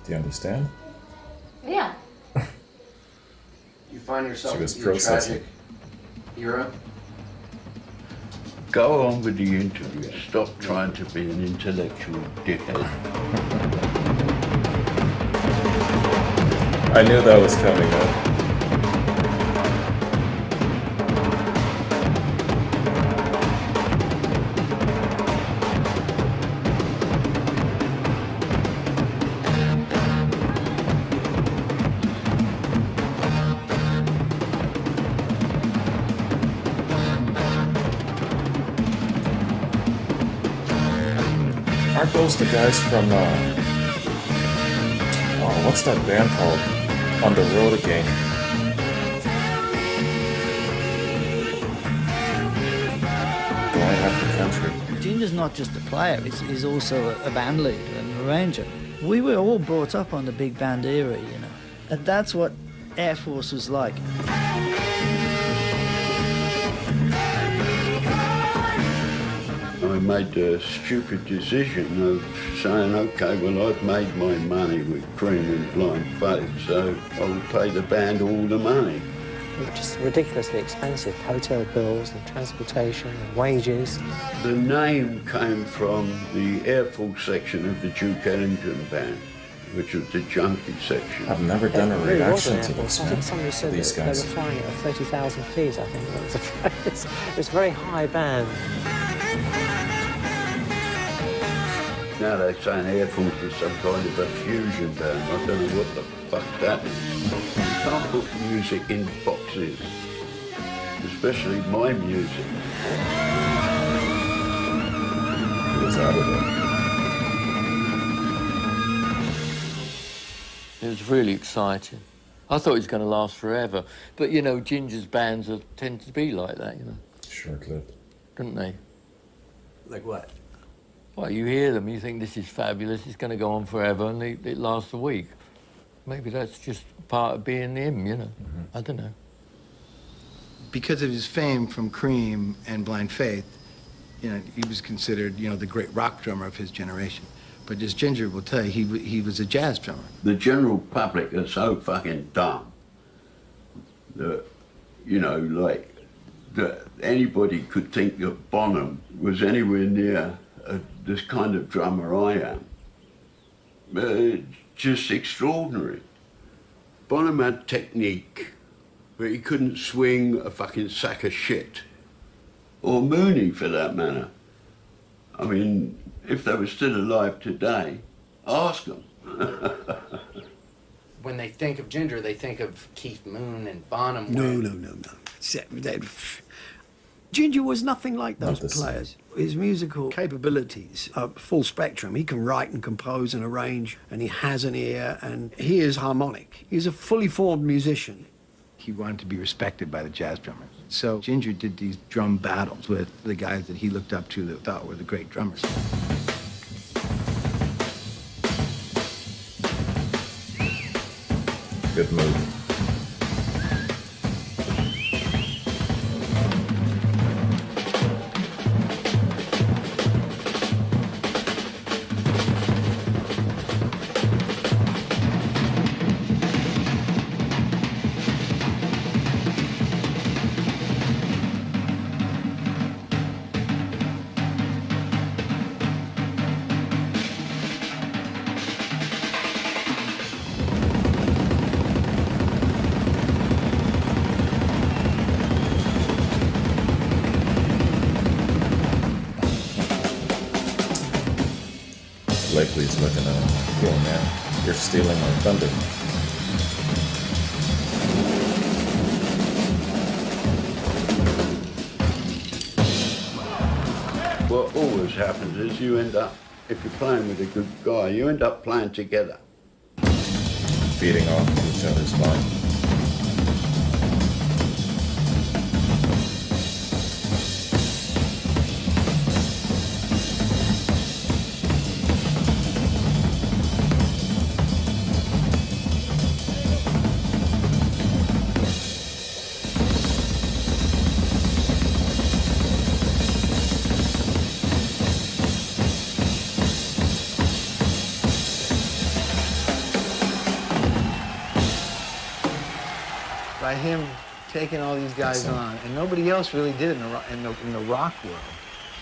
Speaker 1: Do you understand?
Speaker 10: Yeah.
Speaker 9: You find yourself
Speaker 1: She was
Speaker 9: in a
Speaker 1: processing.
Speaker 9: tragic era.
Speaker 14: Go on with the interview. Stop trying to be an intellectual dickhead.
Speaker 1: I knew that was coming up. Aren't those the guys from, oh, what's that band called? On the Road Again. Going up the country.
Speaker 26: Ginger's not just a player, he's also a band leader and arranger. We were all brought up on the big band era, you know. And that's what Air Force was like.
Speaker 14: I made the stupid decision of saying, okay, well, I've made my money with Cream and Blind Faith, so I'll pay the band all the money.
Speaker 17: It was just ridiculously expensive. Hotel bills and transportation and wages.
Speaker 14: The name came from the Air Force section of the Duke Ellington band, which was the junkie section.
Speaker 1: I've never done a
Speaker 17: It really was
Speaker 1: reaction
Speaker 17: an
Speaker 1: to
Speaker 17: Air
Speaker 1: this,
Speaker 17: Force. I think somebody said
Speaker 1: these
Speaker 17: that
Speaker 1: guys.
Speaker 17: they were flying at 30,000 feet, I think. That was it was a very high band.
Speaker 14: Now they're saying Air Force is some kind of a fusion band. I don't know what the fuck that is. You can't put music in boxes, especially my music.
Speaker 1: It was out of there.
Speaker 19: It was really exciting. I thought it was going to last forever. But, you know, Ginger's bands tend to be like that, you know.
Speaker 1: Short-lived.
Speaker 19: Don't they?
Speaker 8: Like what?
Speaker 19: Well, you hear them, you think this is fabulous, it's going to go on forever, and it lasts a week. Maybe that's just part of being him, you know. I don't know.
Speaker 2: Because of his fame from Cream and Blind Faith, you know, he was considered, you know, the great rock drummer of his generation. But as Ginger will tell you, he was a jazz drummer.
Speaker 14: The general public are so fucking dumb that, you know, like, that anybody could think that Bonham was anywhere near this kind of drummer I am. Just extraordinary. Bonham had technique, but he couldn't swing a fucking sack of shit. Or Mooney, for that matter. I mean, if they were still alive today, ask them.
Speaker 9: When they think of Ginger, they think of Keith Moon and Bonham.
Speaker 2: No. Ginger was nothing like those players. His musical capabilities are full spectrum. He can write and compose and arrange, and he has an ear, and he is harmonic. He's a fully formed musician. He wanted to be respected by the jazz drummers. So Ginger did these drum battles with the guys that he looked up to that thought were the great drummers.
Speaker 1: Good move. Blakely's looking at him. Yo, man, you're stealing my thunder.
Speaker 14: What always happens is you end up, if you're playing with a good guy, you end up playing together.
Speaker 1: Feeding off of each other's fine.
Speaker 4: by him taking all these guys on, and nobody else really did it in the rock world.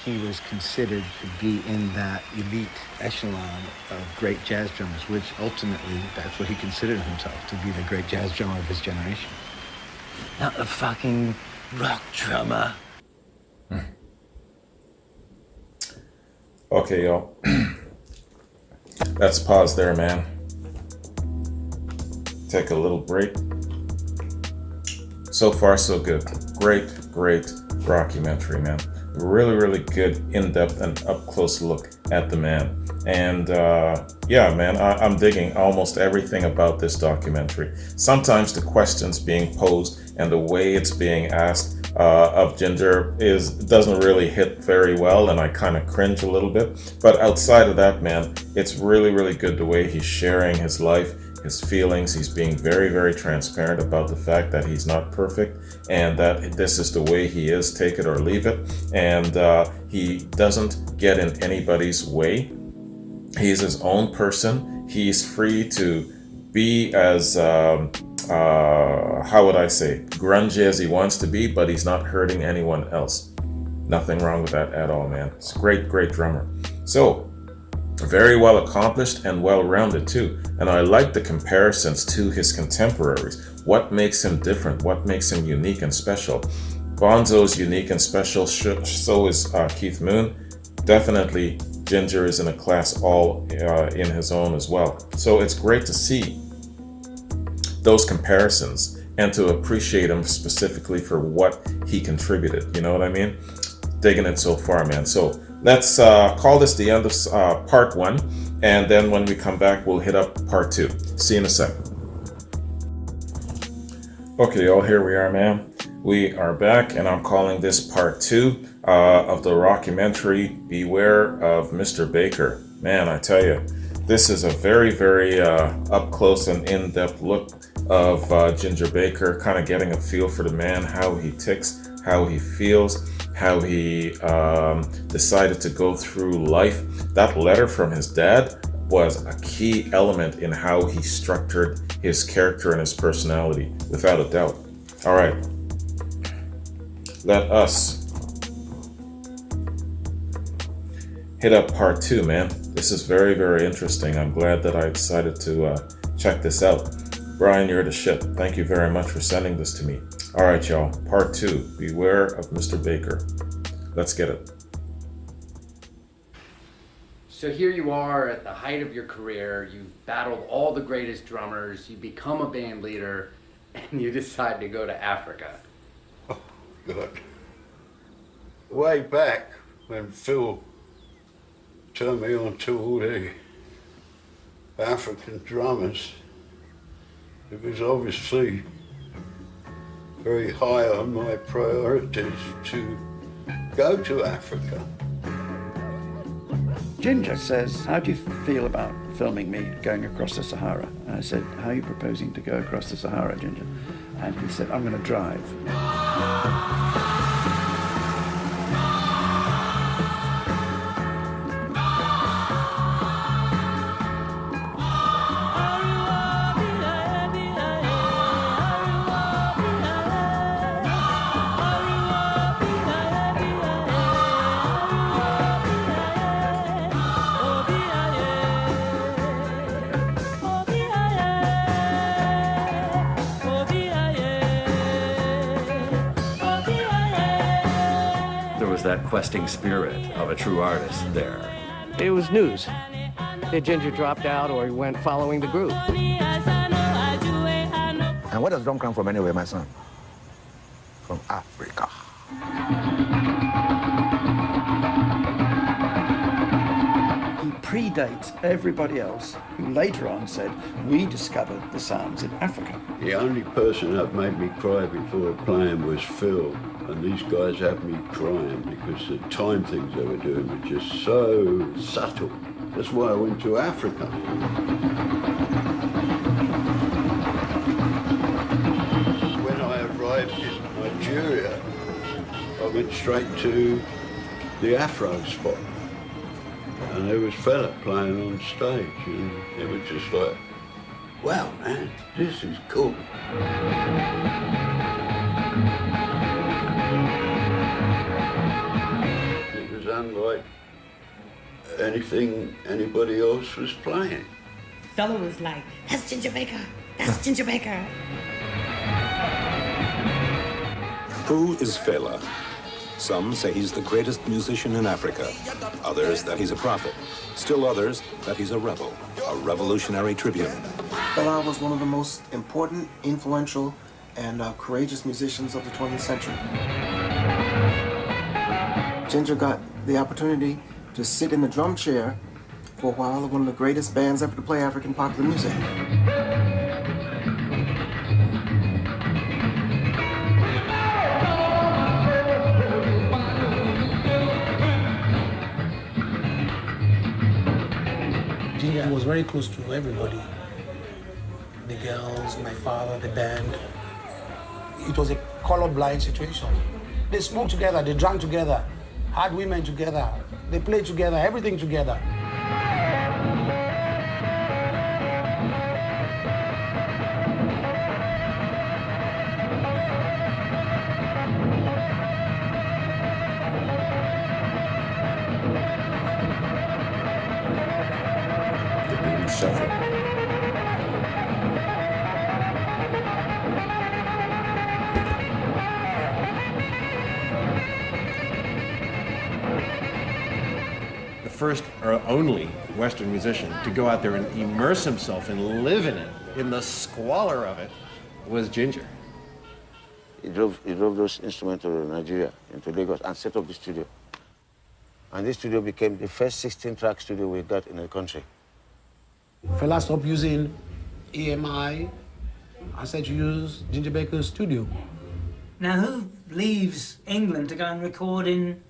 Speaker 4: He was considered to be in that elite echelon of great jazz drummers, which ultimately, that's what he considered himself, to be the great jazz drummer of his generation. Not a fucking rock drummer.
Speaker 1: Okay, y'all. Let's pause there, man. Take a little break. So far, so good. Great documentary, man. Really, really good, in-depth and up-close look at the man. And yeah, man, I'm digging almost everything about this documentary. Sometimes the questions being posed and the way it's being asked of Ginger doesn't really hit very well, and I kind of cringe a little bit. But outside of that, man, it's really, really good the way he's sharing his life, his feelings. He's being very, very transparent about the fact that he's not perfect and that this is the way he is, take it or leave it. And he doesn't get in anybody's way. He's his own person. He's free to be as, how would I say, grungy as he wants to be, but he's not hurting anyone else. Nothing wrong with that at all, man. It's a great drummer. So, very well accomplished and well-rounded too. And I like the comparisons to his contemporaries. What makes him different? What makes him unique and special? Bonzo's unique and special, so is Keith Moon. Definitely Ginger is in a class all in his own as well. So it's great to see those comparisons and to appreciate him specifically for what he contributed. You know what I mean? Digging it so far, man. So let's call this the end of part 1, and then when we come back, we'll hit up part 2. See you in a sec. Okay, y'all, here we are, man. We are back, and I'm calling this part 2 of the rockumentary Beware of Mr. Baker. Man, I tell you, this is a very, very up close and in-depth look of Ginger Baker, kind of getting a feel for the man, how he ticks, how he feels, how he decided to go through life. That letter from his dad was a key element in how he structured his character and his personality, without a doubt. All right, let us hit up part 2, man. This is very, very interesting. I'm glad that I decided to check this out. Brian, you're the shit. Thank you very much for sending this to me. All right, y'all. Part 2, Beware of Mr. Baker. Let's get it.
Speaker 9: So here you are at the height of your career. You've battled all the greatest drummers. You become a band leader, and you decide to go to Africa.
Speaker 14: Oh, God. Way back when Phil turned me on to all the African drummers, it was obviously very high on my priorities to go to Africa.
Speaker 6: Ginger says, how do you feel about filming me going across the Sahara? And I said, how are you proposing to go across the Sahara, Ginger? And he said, I'm going to drive.
Speaker 11: That questing spirit of a true artist there.
Speaker 8: It was news. Did Ginger dropped out or he went following the group?
Speaker 7: And where does drum come from anyway, my son? From Africa.
Speaker 6: He predates everybody else who later on said, we discovered the sounds in Africa.
Speaker 14: The only person that made me cry before playing was Phil. And these guys had me crying because the time things they were doing were just so subtle. That's why I went to Africa. When I arrived in Nigeria, I went straight to the Afro spot. And there was fella playing on stage, and it was just like, wow, man, this is cool. It was unlike anything anybody else was playing.
Speaker 16: Fella was like, that's Ginger Baker, that's Ginger Baker.
Speaker 12: Who is Fela? Some say he's the greatest musician in Africa. Others that he's a prophet. Still others that he's a rebel, a revolutionary tribune.
Speaker 13: Fela was one of the most important, influential, and courageous musicians of the 20th century. Ginger got the opportunity to sit in the drum chair for a while of one of the greatest bands ever to play African popular music.
Speaker 15: Ginger was very close to everybody. The girls, my father, the band. It was a colorblind situation. They smoked together, they drank together, had women together, they played together, everything together.
Speaker 1: Shuffle.
Speaker 22: The first or only Western musician to go out there and immerse himself and live in it, in the squalor of it, was Ginger.
Speaker 23: He drove those instruments to Nigeria, into Lagos, and set up the studio. And this studio became the first 16-track studio we got in the country.
Speaker 15: Fela stopped using EMI. I said to use Ginger Baker's studio.
Speaker 3: Now, who leaves England to go and record in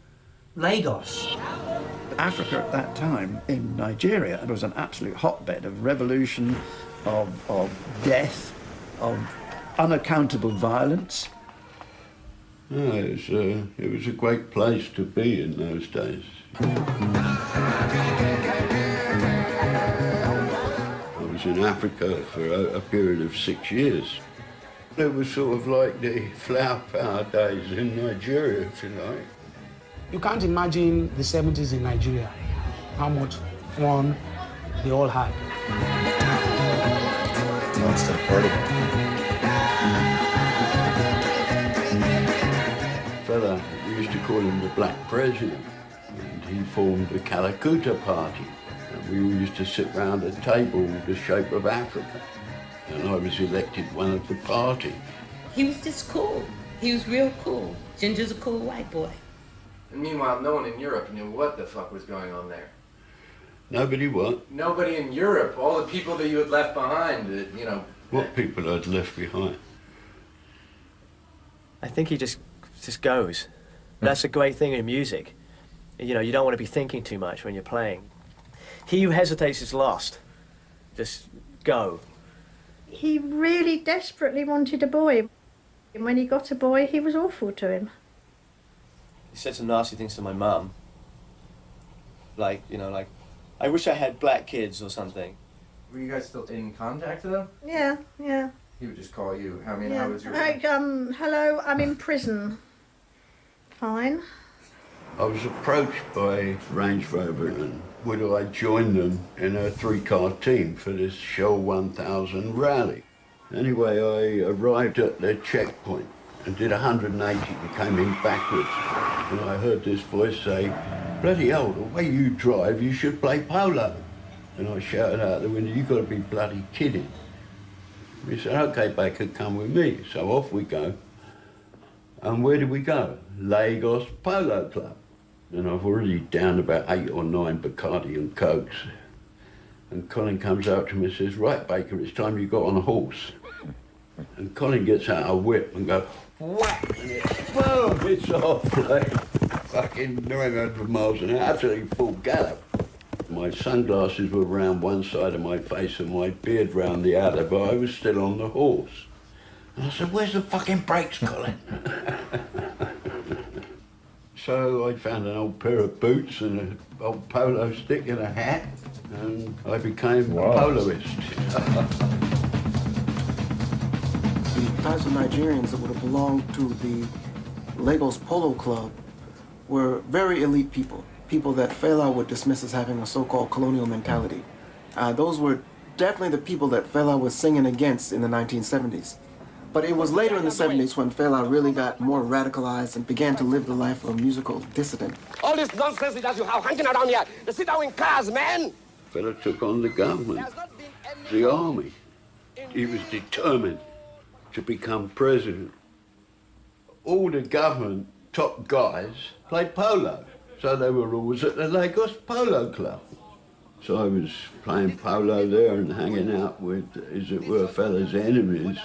Speaker 3: Lagos?
Speaker 6: Africa at that time, in Nigeria, was an absolute hotbed of revolution, of death, of unaccountable violence.
Speaker 14: No, it was a great place to be in those days. I was in Africa for a period of 6 years. It was sort of like the flower power days in Nigeria, if you like.
Speaker 15: You can't imagine the 70s in Nigeria, how much fun they all had.
Speaker 1: Constant party.
Speaker 14: Fella, we used to call him the Black President, and he formed the Calcutta Party. And we all used to sit round a table the shape of Africa, and I was elected one of the party.
Speaker 16: He was just cool. He was real cool. Ginger's a cool white boy.
Speaker 9: And meanwhile, no one in Europe knew what the fuck was going on there.
Speaker 14: Nobody what?
Speaker 9: Nobody in Europe. All the people that you had left behind, you know.
Speaker 14: What people I'd left behind?
Speaker 17: I think he just goes. That's a great thing in music. You know, you don't want to be thinking too much when you're playing. He who hesitates is lost. Just go.
Speaker 10: He really desperately wanted a boy. And when he got a boy, he was awful to him.
Speaker 17: He said some nasty things to my mum. Like, you know, like, I wish I had black kids or something.
Speaker 9: Were you guys still in contact with him?
Speaker 10: Yeah, yeah.
Speaker 9: He would just call you. I mean,
Speaker 10: Yeah.
Speaker 9: how was your...
Speaker 10: Like, hello, I'm in prison. Fine.
Speaker 14: I was approached by Range Rover and would I join them in a 3-car team for this Shell 1000 rally. Anyway, I arrived at the checkpoint and did 180 and came in backwards. And I heard this voice say, bloody hell, the way you drive, you should play polo. And I shouted out the window, you got to be bloody kidding. He said, okay, Baker, come with me. So off we go. And where did we go? Lagos Polo Club. And I've already downed about 8 or 9 Bacardi and Cokes. And Colin comes up to me and says, right, Baker, it's time you got on a horse. And Colin gets out a whip and goes, whack, and it, boom, it's off like fucking 900 miles an hour, absolutely full gallop. My sunglasses were round one side of my face and my beard round the other, but I was still on the horse. And I said, where's the fucking brakes, Colin? So I found an old pair of boots and an old polo stick and a hat, and I became a poloist.
Speaker 13: The types of Nigerians that would have belonged to the Lagos Polo Club were very elite people, people that Fela would dismiss as having a so-called colonial mentality. Those were definitely the people that Fela was singing against in the 1970s. But it was later in the 70s when Fela really got more radicalized and began to live the life of a musical dissident.
Speaker 5: All this nonsense that you have hanging around here, they sit down in cars, man.
Speaker 14: Fella took on the government, the army. He was determined to become president. All the government top guys played polo, so they were always at the Lagos Polo Club. So I was playing polo there and hanging out with, as it were, Fela's enemies.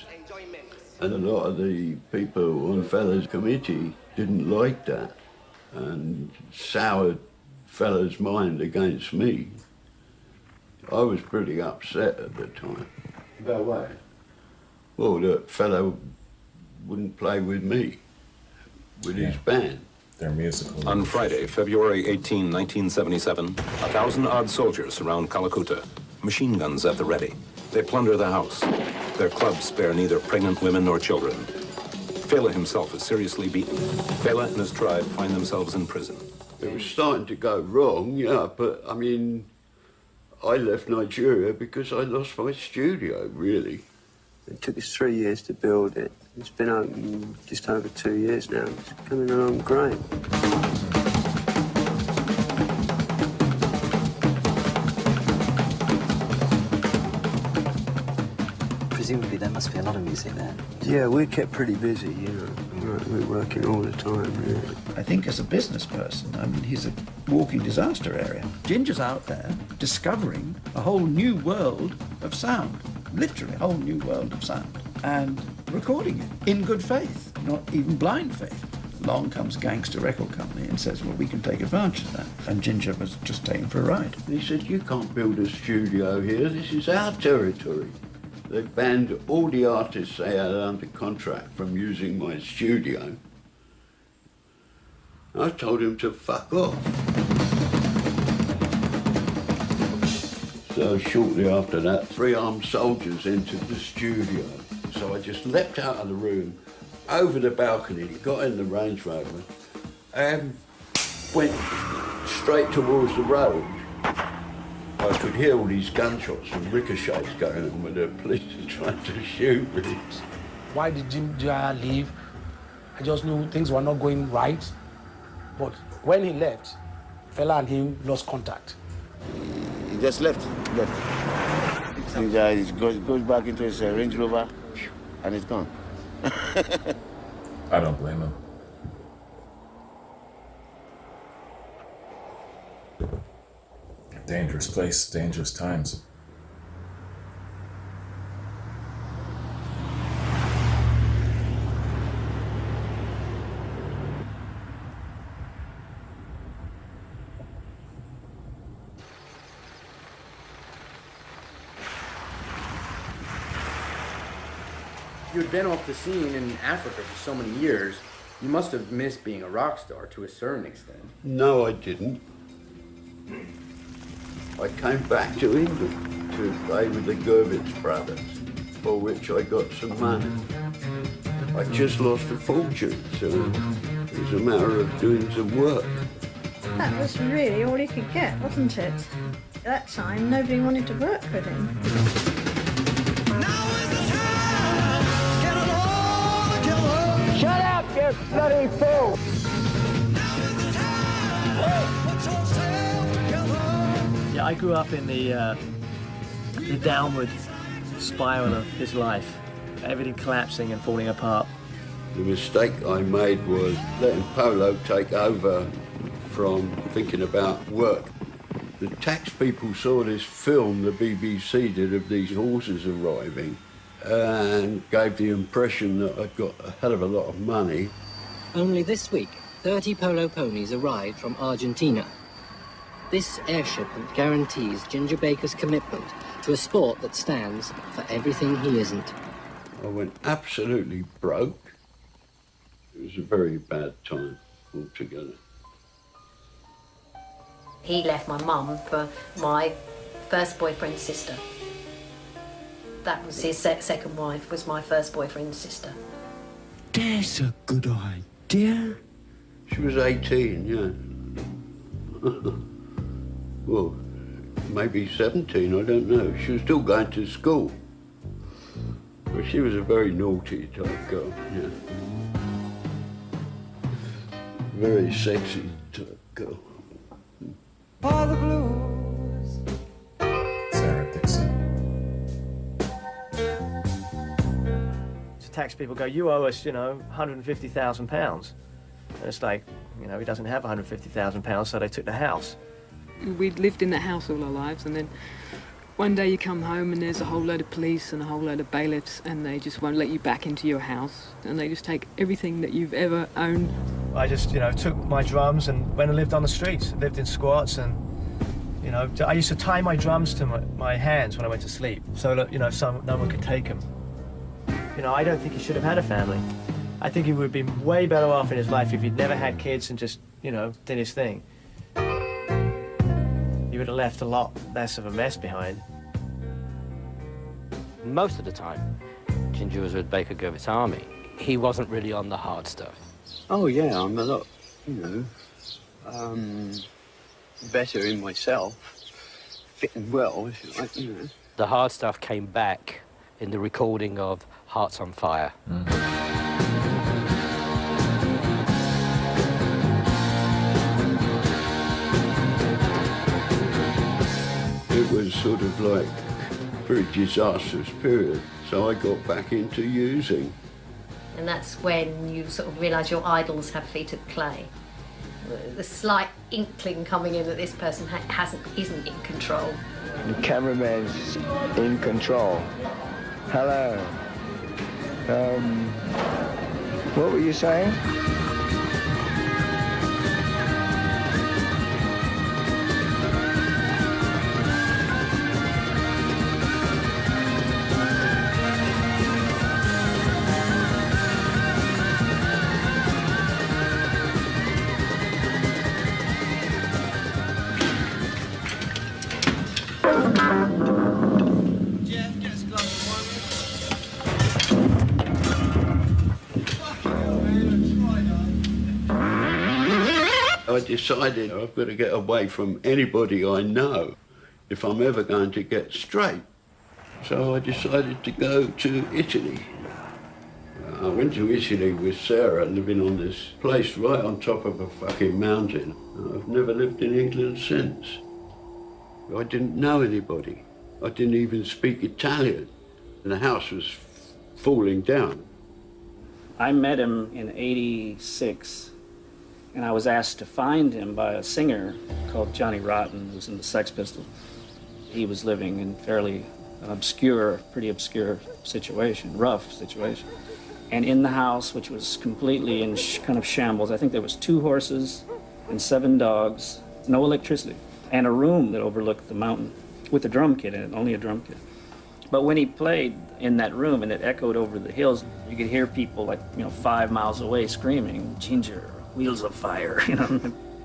Speaker 14: And a lot of the people on Fela's committee didn't like that and soured Fela's mind against me. I was pretty upset at the time.
Speaker 22: About what?
Speaker 14: Well, that Fela wouldn't play with me, with his band.
Speaker 1: Their musical.
Speaker 12: On Friday, February 18, 1977, 1,000-odd soldiers surround Calcutta, machine guns at the ready. They plunder the house. Their clubs spare neither pregnant women nor children. Fela himself is seriously beaten. Fela and his tribe find themselves in prison.
Speaker 14: It was starting to go wrong, yeah, but I mean, I left Nigeria because I lost my studio, really.
Speaker 18: It took us 3 years to build it. It's been open just over 2 years now. It's coming along great.
Speaker 20: Presumably there must be a lot of music there.
Speaker 18: Yeah, we're kept pretty busy, you know. We're working all the time, really.
Speaker 6: I think as a business person, I mean, he's a walking disaster area. Ginger's out there discovering a whole new world of sound, literally a whole new world of sound, and recording it in good faith, not even blind faith. Along comes Gangster Record Company and says, well, we can take advantage of that. And Ginger was just taken for a ride.
Speaker 14: He said, you can't build a studio here, this is our territory. They banned all the artists they had under contract from using my studio. I told him to fuck off. So shortly after that, 3 armed soldiers entered the studio. So I just leapt out of the room, over the balcony, got in the Range Rover, and went straight towards the road. I could hear all these gunshots and ricochets going on with the police trying to shoot me.
Speaker 15: Why did Ginger leave? I just knew things were not going right. But when he left, Fela and him lost contact.
Speaker 23: He just left. Ginger goes back into his Range Rover and it's gone.
Speaker 1: I don't blame him. Dangerous place, dangerous times.
Speaker 21: You'd been off the scene in Africa for so many years, you must have missed being a rock star to a certain extent.
Speaker 14: No, I didn't. I came back to England to play with the Gurvitz brothers, for which I got some money. I just lost a fortune, so it was a matter of doing some work.
Speaker 10: That was really all he could get, wasn't it? At that time, nobody wanted to work with him.
Speaker 5: Shut up, you bloody fool!
Speaker 17: Yeah, I grew up in the downward spiral of his life. Everything collapsing and falling apart.
Speaker 14: The mistake I made was letting Polo take over from thinking about work. The tax people saw this film the BBC did of these horses arriving and gave the impression that I'd got a hell of a lot of money.
Speaker 24: Only this week, 30 polo ponies arrived from Argentina. This air shipment guarantees Ginger Baker's commitment to a sport that stands for everything he isn't.
Speaker 14: I went absolutely broke. It was a very bad time altogether.
Speaker 25: He left my mum for my first boyfriend's sister.
Speaker 2: That was his second wife, was my first boyfriend's sister.
Speaker 14: That's a good idea. She was 18, yeah. Well, maybe 17, I don't know. She was still going to school. But she was a very naughty type girl, yeah. Very sexy type girl.
Speaker 4: For the blues.
Speaker 1: Sarah Dixon.
Speaker 17: So tax people go, you owe us, £150,000. And it's like, he doesn't have £150,000, so they took the house.
Speaker 11: We'd lived in that house all our lives, and then one day you come home and there's a whole load of police and a whole load of bailiffs, and they just won't let you back into your house, and they just take everything that you've ever owned.
Speaker 17: I just, took my drums and went and lived on the streets, lived in squats, and, I used to tie my drums to my hands when I went to sleep, so that, no one could take them. I don't think he should have had a family. I think he would have been way better off in his life if he'd never had kids and just, did his thing. He would have left a lot less of a mess behind.
Speaker 19: Most of the time, Ginger was with Baker Gervit's army. He wasn't really on the hard stuff.
Speaker 18: Oh, yeah, I'm a lot, better in myself, fitting well, if you like,
Speaker 19: The hard stuff came back in the recording of Hearts on Fire.
Speaker 14: It was sort of like a very disastrous period, so I got back into using.
Speaker 2: And that's when you sort of realise your idols have feet of clay. The slight inkling coming in that this person isn't in control.
Speaker 4: The cameraman's in control. Hello. What were you saying?
Speaker 14: I decided I've got to get away from anybody I know if I'm ever going to get straight. So I decided to go to Italy. I went to Italy with Sarah, living on this place right on top of a fucking mountain. I've never lived in England since. I didn't know anybody. I didn't even speak Italian. And the house was falling down.
Speaker 25: I met him in '86, and I was asked to find him by a singer called Johnny Rotten, who was in the Sex Pistols. He was living in fairly pretty obscure situation, rough situation. And in the house, which was completely in kind of shambles, I think there was 2 horses and 7 dogs, no electricity, and a room that overlooked the mountain with a drum kit in it, only a drum kit. But when he played in that room and it echoed over the hills, you could hear people 5 miles away screaming, "Ginger, wheels of fire,"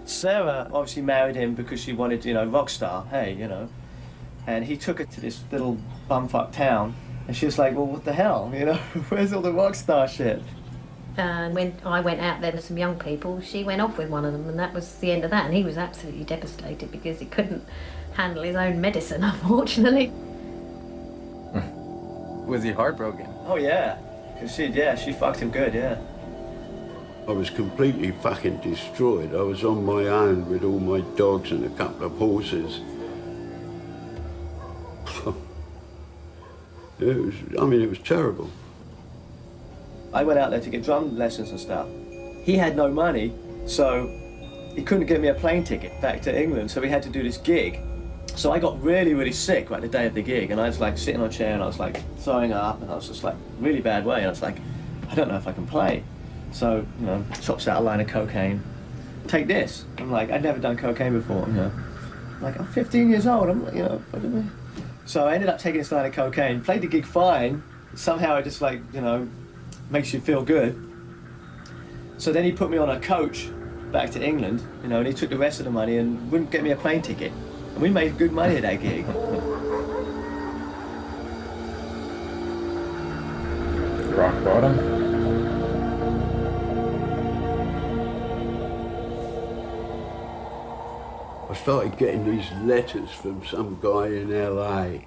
Speaker 17: Sarah obviously married him because she wanted, rock star, hey, And he took her to this little bumfuck town, and she was like, well, what the hell, where's all the rock star shit?
Speaker 2: And when I went out there with some young people, she went off with one of them, and that was the end of that. And he was absolutely devastated because he couldn't handle his own medicine, unfortunately.
Speaker 21: Was he heartbroken?
Speaker 17: Oh, yeah. Because she fucked him good, yeah.
Speaker 14: I was completely fucking destroyed. I was on my own with all my dogs and a couple of horses. It was terrible.
Speaker 17: I went out there to get drum lessons and stuff. He had no money, so he couldn't get me a plane ticket back to England, so we had to do this gig. So I got really, really sick the day of the gig, and I was sitting on a chair and I was throwing up, and I was just really bad way, and I was I don't know if I can play. So, chops out a line of cocaine. Take this. I'm I'd never done cocaine before, I'm 15 years old, So I ended up taking this line of cocaine, played the gig fine. Somehow it just makes you feel good. So then he put me on a coach back to England, and he took the rest of the money and wouldn't get me a plane ticket. And we made good money at that gig.
Speaker 1: rock bottom.
Speaker 14: I started getting these letters from some guy in LA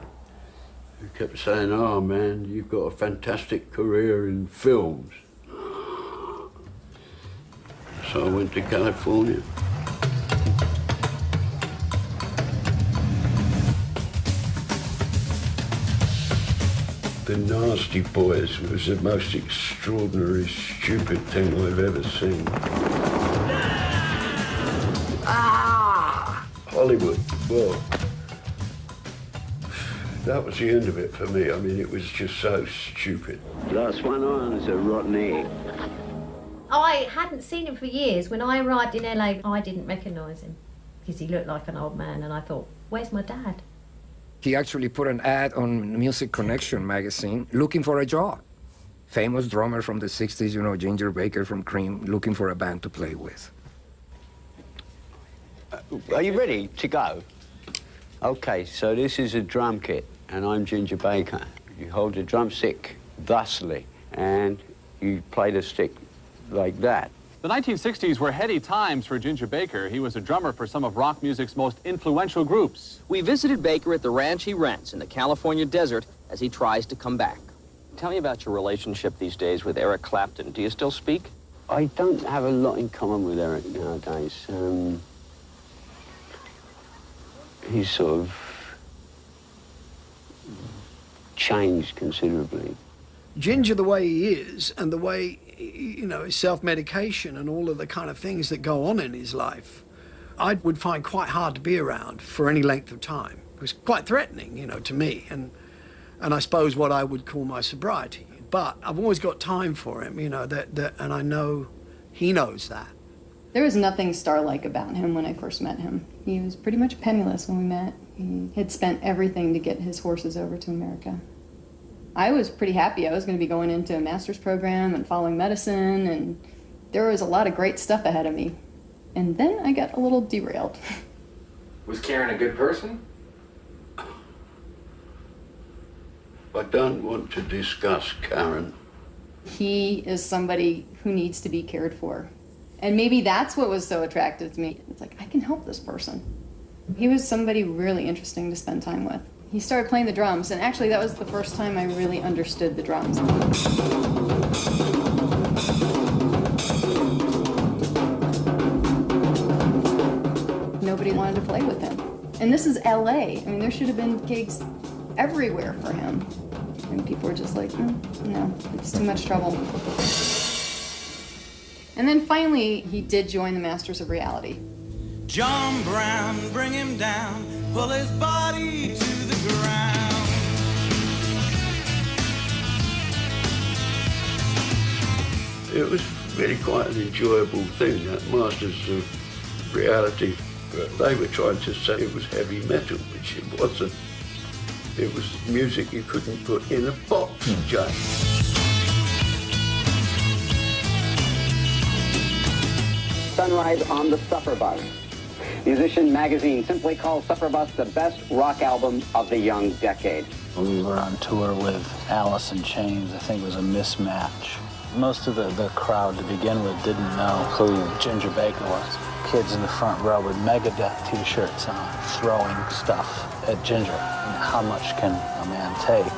Speaker 14: who kept saying, "Oh man, you've got a fantastic career in films." So I went to California. The Nasty Boys was the most extraordinary, stupid thing I've ever seen. Hollywood, well, that was the end of it for me. I mean, it was just so stupid.
Speaker 18: Last one on is a rotten egg.
Speaker 2: I hadn't seen him for years. When I arrived in LA, I didn't recognise him because he looked like an old man, and I thought, where's my dad?
Speaker 3: He actually put an ad on Music Connection magazine looking for a job. Famous drummer from the 60s, you know, Ginger Baker from Cream, looking for a band to play with.
Speaker 18: Are you ready to go? Okay, so this is a drum kit, and I'm Ginger Baker. You hold the drumstick thusly, and you play the stick like that.
Speaker 7: The 1960s were heady times for Ginger Baker. He was a drummer for some of rock music's most influential groups.
Speaker 8: We visited Baker at the ranch he rents in the California desert as he tries to come back. Tell me about your relationship these days with Eric Clapton. Do you still speak?
Speaker 18: I don't have a lot in common with Eric nowadays. He's sort of changed considerably.
Speaker 6: Ginger, the way he is, and the way, you know, his self-medication and all of the kind of things that go on in his life, I would find quite hard to be around for any length of time. It was quite threatening, you know, to me, and I suppose what I would call my sobriety. But I've always got time for him, you know, and I know he knows that.
Speaker 9: There was nothing star-like about him when I first met him. He was pretty much penniless when we met. He had spent everything to get his horses over to America. I was pretty happy. I was going to be going into a master's program and following medicine, and there was a lot of great stuff ahead of me. And then I got a little derailed.
Speaker 22: Was Karen a good person?
Speaker 14: I don't want to discuss Karen.
Speaker 9: He is somebody who needs to be cared for. And maybe that's what was so attractive to me. It's like, I can help this person. He was somebody really interesting to spend time with. He started playing the drums, and actually that was the first time I really understood the drums. Nobody wanted to play with him. And this is LA. I mean, there should have been gigs everywhere for him. And people were just like, no, it's too much trouble. And then finally, he did join the Masters of Reality.
Speaker 16: John Brown, bring him down, pull his body to the ground.
Speaker 14: It was really quite an enjoyable thing, that Masters of Reality. But they were trying to say it was heavy metal, which it wasn't. It was music you couldn't put in a box, Jay.
Speaker 26: Sunrise on the Supper Bus. Musician magazine simply calls Supper Bus the best rock album of the young decade.
Speaker 27: We were on tour with Alice in Chains. I think it was a mismatch. Most of the crowd to begin with didn't know who Ginger Baker was. Kids in the front row with Megadeth t-shirts on, throwing stuff at Ginger. How much can a man take?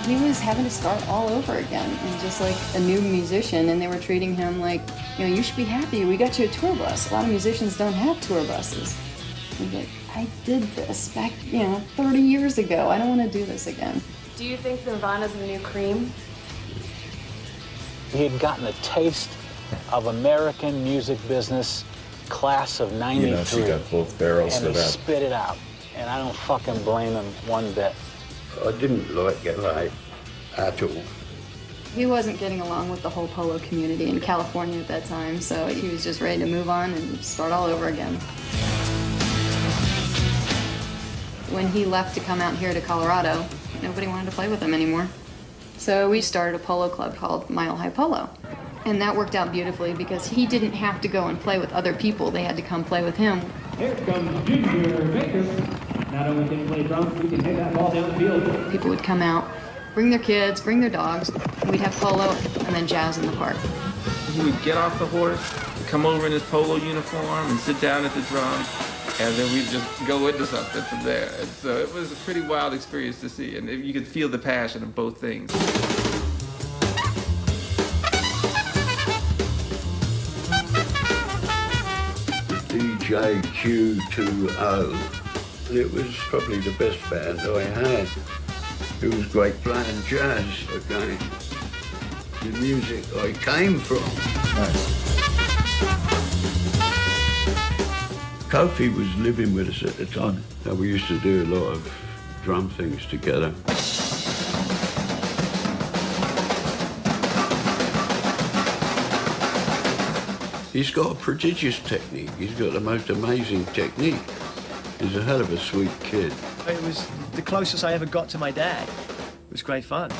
Speaker 9: He was having to start all over again, and just like a new musician, and they were treating him like, you know, you should be happy, we got you a tour bus. A lot of musicians don't have tour buses. He's like, I did this back, 30 years ago. I don't want to do this again.
Speaker 28: Do you think Nirvana's the new Cream?
Speaker 27: He had gotten a taste of American music business, class of 93.
Speaker 1: You know, she got both barrels
Speaker 27: and
Speaker 1: for
Speaker 27: he
Speaker 1: that.
Speaker 27: spit it out, and I don't fucking blame him one bit.
Speaker 14: I didn't like LA at all.
Speaker 9: He wasn't getting along with the whole polo community in California at that time, so he was just ready to move on and start all over again. When he left to come out here to Colorado, nobody wanted to play with him anymore. So we started a polo club called Mile High Polo. And that worked out beautifully because he didn't have to go and play with other people. They had to come play with him.
Speaker 29: Here comes Ginger Baker. Not only can he play drums, he can hit that ball down the field.
Speaker 9: People would come out, bring their kids, bring their dogs. We'd have polo and then jazz in the park.
Speaker 5: He would get off the horse, come over in his polo uniform and sit down at the drums, and then we'd just go into something from there. And so it was a pretty wild experience to see, and you could feel the passion of both things.
Speaker 14: DJ Q2O. It was probably the best band I had. It was great playing jazz again. The music I came from.
Speaker 1: Nice.
Speaker 14: Kofi was living with us at the time. And we used to do a lot of drum things together. He's got a prodigious technique. He's got the most amazing technique. He's a hell of a sweet kid.
Speaker 17: It was the closest I ever got to my dad. It was great fun.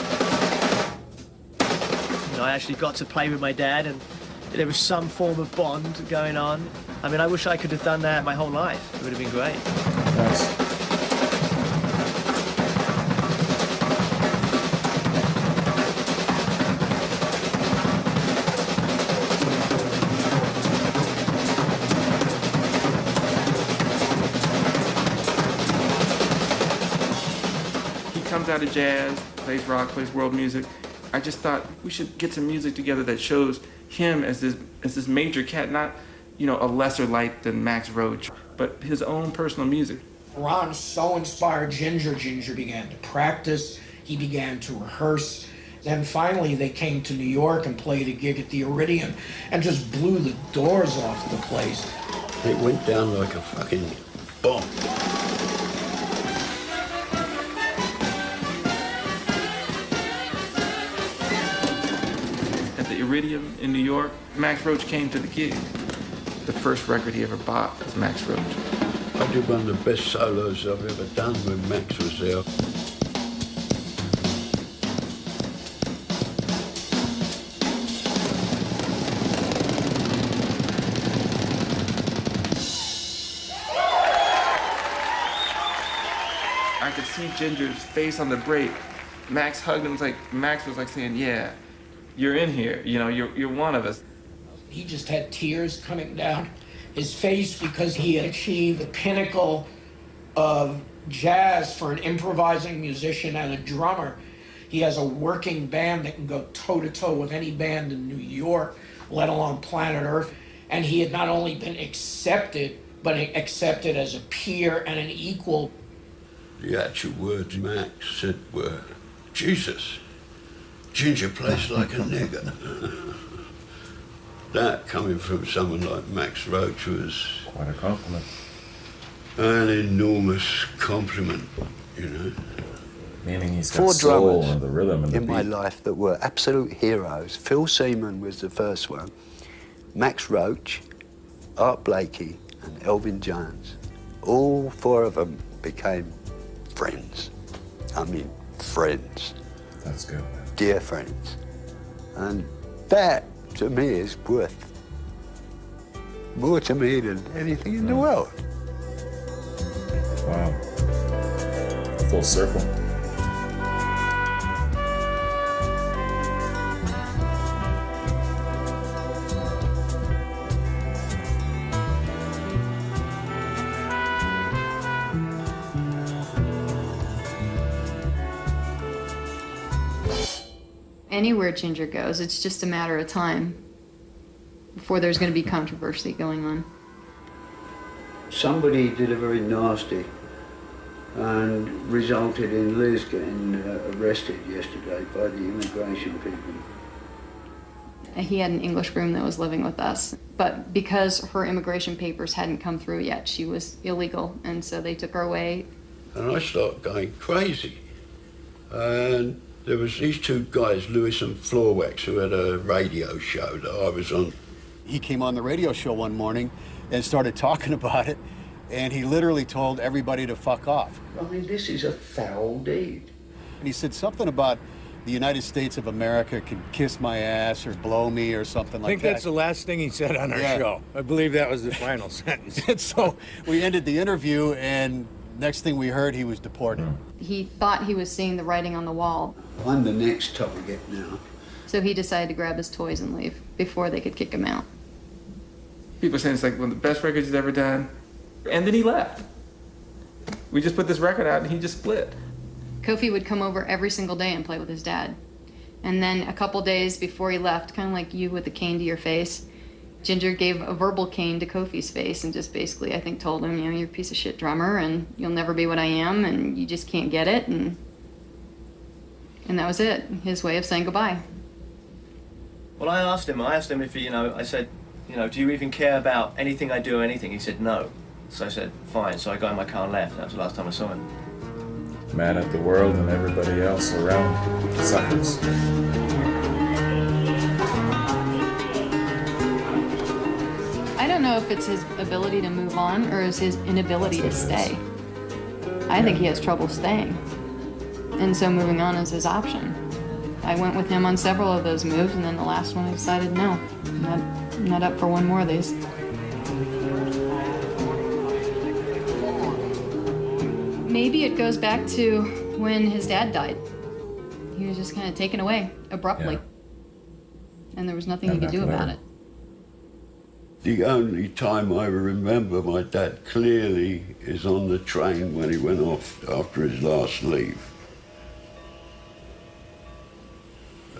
Speaker 17: You know, I actually got to play with my dad, and there was some form of bond going on. I mean, I wish I could have done that my whole life. It would have been great.
Speaker 1: Nice.
Speaker 5: Comes out of jazz, plays rock, plays world music. I just thought we should get some music together that shows him as this major cat, not, you know, a lesser light than Max Roach, but his own personal music.
Speaker 10: Ron so inspired Ginger. Ginger began to practice. He began to rehearse. Then finally they came to New York and played a gig at the Iridium and just blew the doors off the place.
Speaker 14: It went down like a fucking bomb.
Speaker 5: Iridium in New York, Max Roach came to the gig. The first record he ever bought was Max Roach.
Speaker 14: I did one of the best solos I've ever done when Max was there.
Speaker 5: I could see Ginger's face on the break. Max hugged him, Max was like saying, yeah, you're in here, you know, you're one of us.
Speaker 10: He just had tears coming down his face because he had achieved the pinnacle of jazz for an improvising musician and a drummer. He has a working band that can go toe-to-toe with any band in New York, let alone planet Earth. And he had not only been accepted, but accepted as a peer and an equal.
Speaker 14: The actual words Max said were, Jesus, Ginger plays like a nigger. That coming from someone like Max Roach was
Speaker 1: quite a compliment.
Speaker 14: An enormous compliment, you know.
Speaker 1: Meaning he's got
Speaker 18: Four
Speaker 1: soul
Speaker 18: drummers
Speaker 1: and the rhythm and the
Speaker 18: in my
Speaker 1: beat.
Speaker 18: life that were absolute heroes. Phil Seaman was the first one. Max Roach, Art Blakey, and Elvin Jones. All four of them became friends. I mean, friends.
Speaker 1: That's good, man.
Speaker 18: Dear friends. And that, to me, is worth more to me than anything in the world.
Speaker 1: Wow. Full circle.
Speaker 9: Anywhere Ginger goes, it's just a matter of time before there's going to be controversy going on.
Speaker 18: Somebody did a very nasty and resulted in Liz getting arrested yesterday by the immigration people.
Speaker 9: He had an English groom that was living with us, but because her immigration papers hadn't come through yet, she was illegal, and so they took her away.
Speaker 14: And I started going crazy. And there was these two guys, Lewis and Floorwax, who had a radio show that I was on.
Speaker 11: He came on the radio show one morning and started talking about it, and he literally told everybody to fuck off.
Speaker 18: I mean, this is a foul deed.
Speaker 11: And he said something about the United States of America can kiss my ass or blow me or something like that.
Speaker 12: I think that's the last thing he said on our show. I believe that was the final sentence.
Speaker 11: And so we ended the interview, and next thing we heard, he was deported.
Speaker 9: He thought he was seeing the writing on the wall.
Speaker 18: I'm the next target now,
Speaker 9: So he decided to grab his toys and leave before they could kick him out.
Speaker 5: People saying it's like one of the best records he's ever done. And then he left. We just put this record out and he just split.
Speaker 9: Kofi would come over every single day and play with his dad. And then a couple days before he left, kind of like you with the cane to your face, Ginger gave a verbal cane to Kofi's face and just basically, I think, told him, you know, you're a piece of shit drummer and you'll never be what I am and you just can't get it. And that was it, his way of saying goodbye.
Speaker 17: Well, I asked him if, you know, I said, you know, do you even care about anything I do or anything? He said no. So I said, fine. So I got in my car and left. That was the last time I saw him.
Speaker 1: Mad at the world and everybody else around suffers.
Speaker 9: I don't know if it's his ability to move on or is his inability to stay. I think he has trouble staying. And so moving on is his option. I went with him on several of those moves, and then the last one I decided, no, I'm not up for one more of these. Maybe it goes back to when his dad died. He was just kind of taken away abruptly. And there was nothing he could do about it.
Speaker 14: The only time I remember my dad clearly is on the train when he went off after his last leave.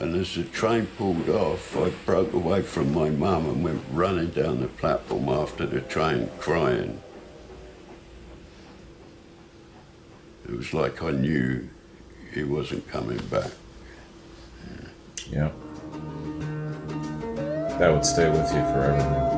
Speaker 14: And as the train pulled off, I broke away from my mum and went running down the platform after the train, crying. It was like I knew he wasn't coming back.
Speaker 1: Yeah. That would stay with you forever.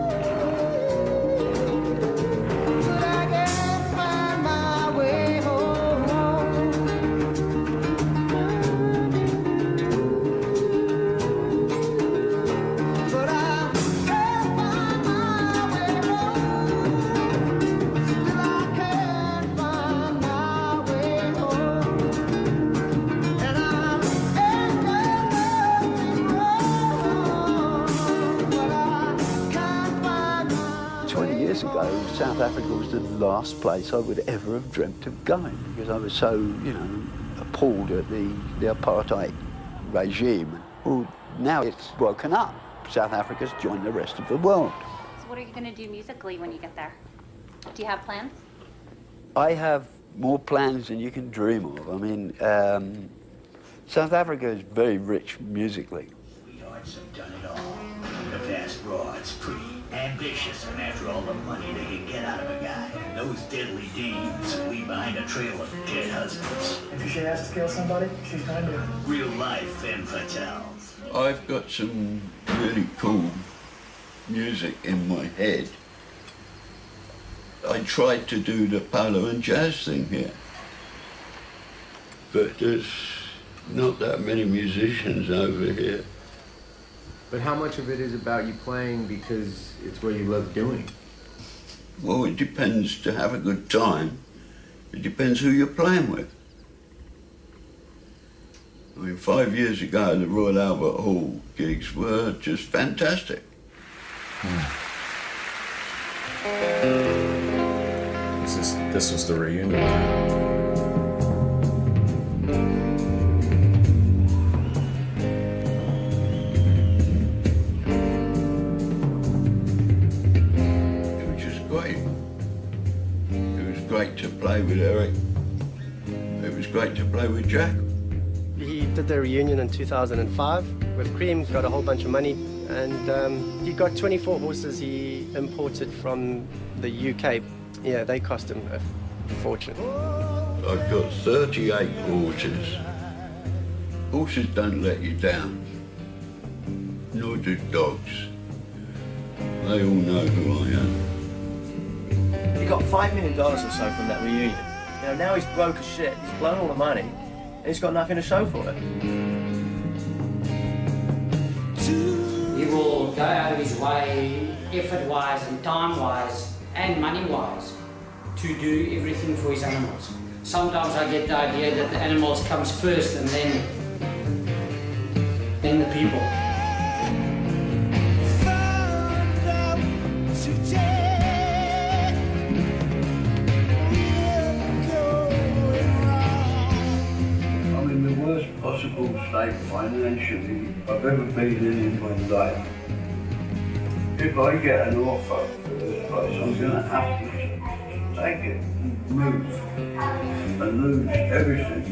Speaker 18: South Africa was the last place I would ever have dreamt of going because I was so, you know, appalled at the apartheid regime. Well, now it's woken up. South Africa's joined the rest of the world.
Speaker 4: So what are you going to do musically when you get there? Do you have plans?
Speaker 18: I have more plans than you can dream of. I mean, South Africa is very rich musically.
Speaker 13: Sweethearts have done it all. The fast broads, pretty ambitious, and after all the money they can get out of a guy. Those deadly deeds leave behind a trail of dead husbands.
Speaker 15: If she has to kill somebody, she's going to.
Speaker 13: Real life femme fatales.
Speaker 14: I've got some really cool music in my head. I tried to do the polo and jazz thing here, but there's not that many musicians over here.
Speaker 12: But how much of it is about you playing because it's what you love doing?
Speaker 14: Well, it depends to have a good time. It depends who you're playing with. I mean, 5 years ago, the Royal Albert Hall gigs were just fantastic.
Speaker 1: This was the reunion.
Speaker 14: Great to play with Eric. It was great to play with Jack.
Speaker 19: He did the reunion in 2005 with Cream, got a whole bunch of money, and he got 24 horses he imported from the UK. Yeah, they cost him a fortune.
Speaker 14: I've got 38 horses. Horses don't let you down, nor do dogs. They all know who I am.
Speaker 17: He got $5 million or so from that reunion. You know, now he's broke as shit. He's blown all the money, and he's got nothing to show for it.
Speaker 20: He will go out of his way, effort-wise and time-wise and money-wise, to do everything for his animals. Sometimes I get the idea that the animals comes first and then the people.
Speaker 6: The worst part
Speaker 14: possible state financially I've ever been in my life. If I get an offer for this place, I'm going to have to take it and move and lose everything.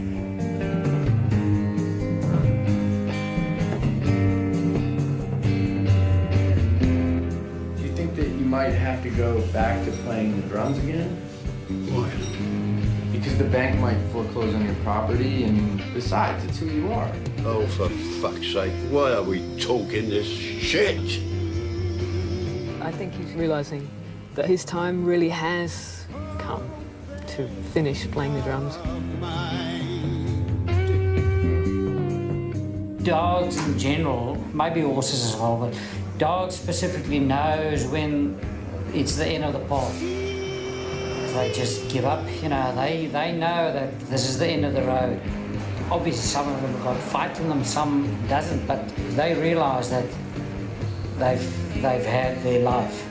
Speaker 12: Do you think that you might have to go back to playing the drums again?
Speaker 14: Why?
Speaker 12: Because the bank might foreclose on your property, and besides, it's who you are.
Speaker 14: Oh, for fuck's sake, why are we talking this shit?
Speaker 2: I think he's realizing that his time really has come to finish playing the drums.
Speaker 20: Dogs in general, maybe horses as well, but dogs specifically knows when it's the end of the path. They just give up, you know, they know that this is the end of the road. Obviously some of them have got fight in them, some doesn't, but they realise that they've had their life.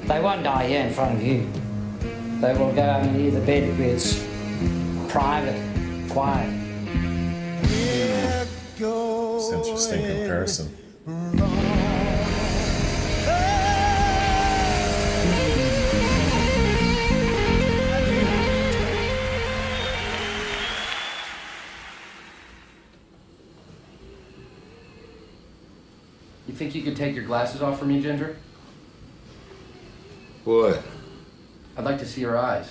Speaker 20: They won't die here in front of you. They will go and leave the bed where it's private, quiet.
Speaker 1: It's an interesting comparison.
Speaker 12: You think you could take your glasses off for me, Ginger?
Speaker 14: What?
Speaker 12: I'd like to see your eyes.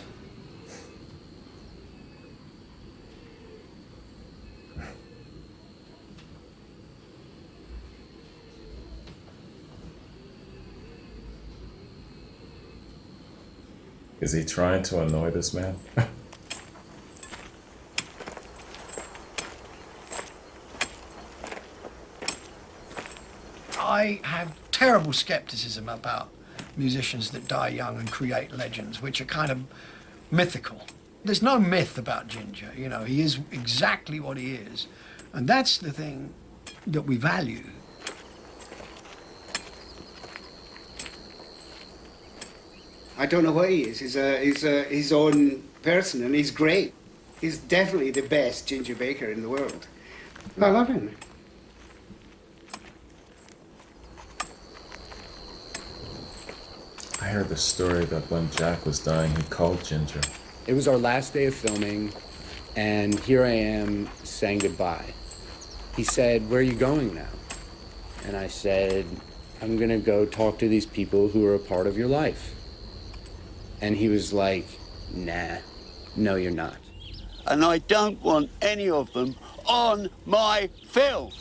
Speaker 1: Is he trying to annoy this man?
Speaker 10: I have terrible skepticism about musicians that die young and create legends, which are kind of mythical. There's no myth about Ginger, you know, he is exactly what he is. And that's the thing that we value.
Speaker 3: I don't know what he is. He's his own person, and he's great. He's definitely the best Ginger Baker in the world. I love him.
Speaker 1: I heard the story that when Jack was dying, he called Ginger.
Speaker 7: It was our last day of filming, and here I am saying goodbye. He said, "Where are you going now?" And I said, "I'm gonna go talk to these people who are a part of your life." And he was like, "Nah, no you're not."
Speaker 14: And I don't want any of them on my film.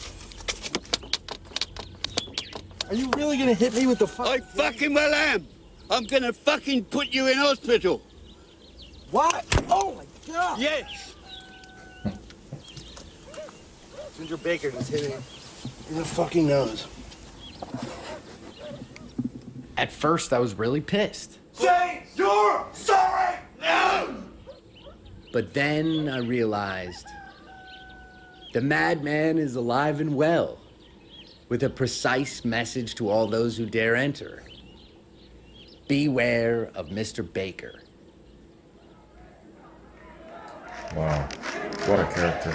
Speaker 3: Are you really gonna hit me with the
Speaker 14: I fucking well am. I'm gonna fucking put you in hospital.
Speaker 3: What? Oh my God!
Speaker 14: Yes.
Speaker 3: Ginger Baker just hit me in the fucking nose.
Speaker 12: At first, I was really pissed.
Speaker 3: Say you're sorry! No!
Speaker 7: But then I realized the madman is alive and well, with a precise message to all those who dare enter. Beware of Mr. Baker.
Speaker 1: Wow, what a character.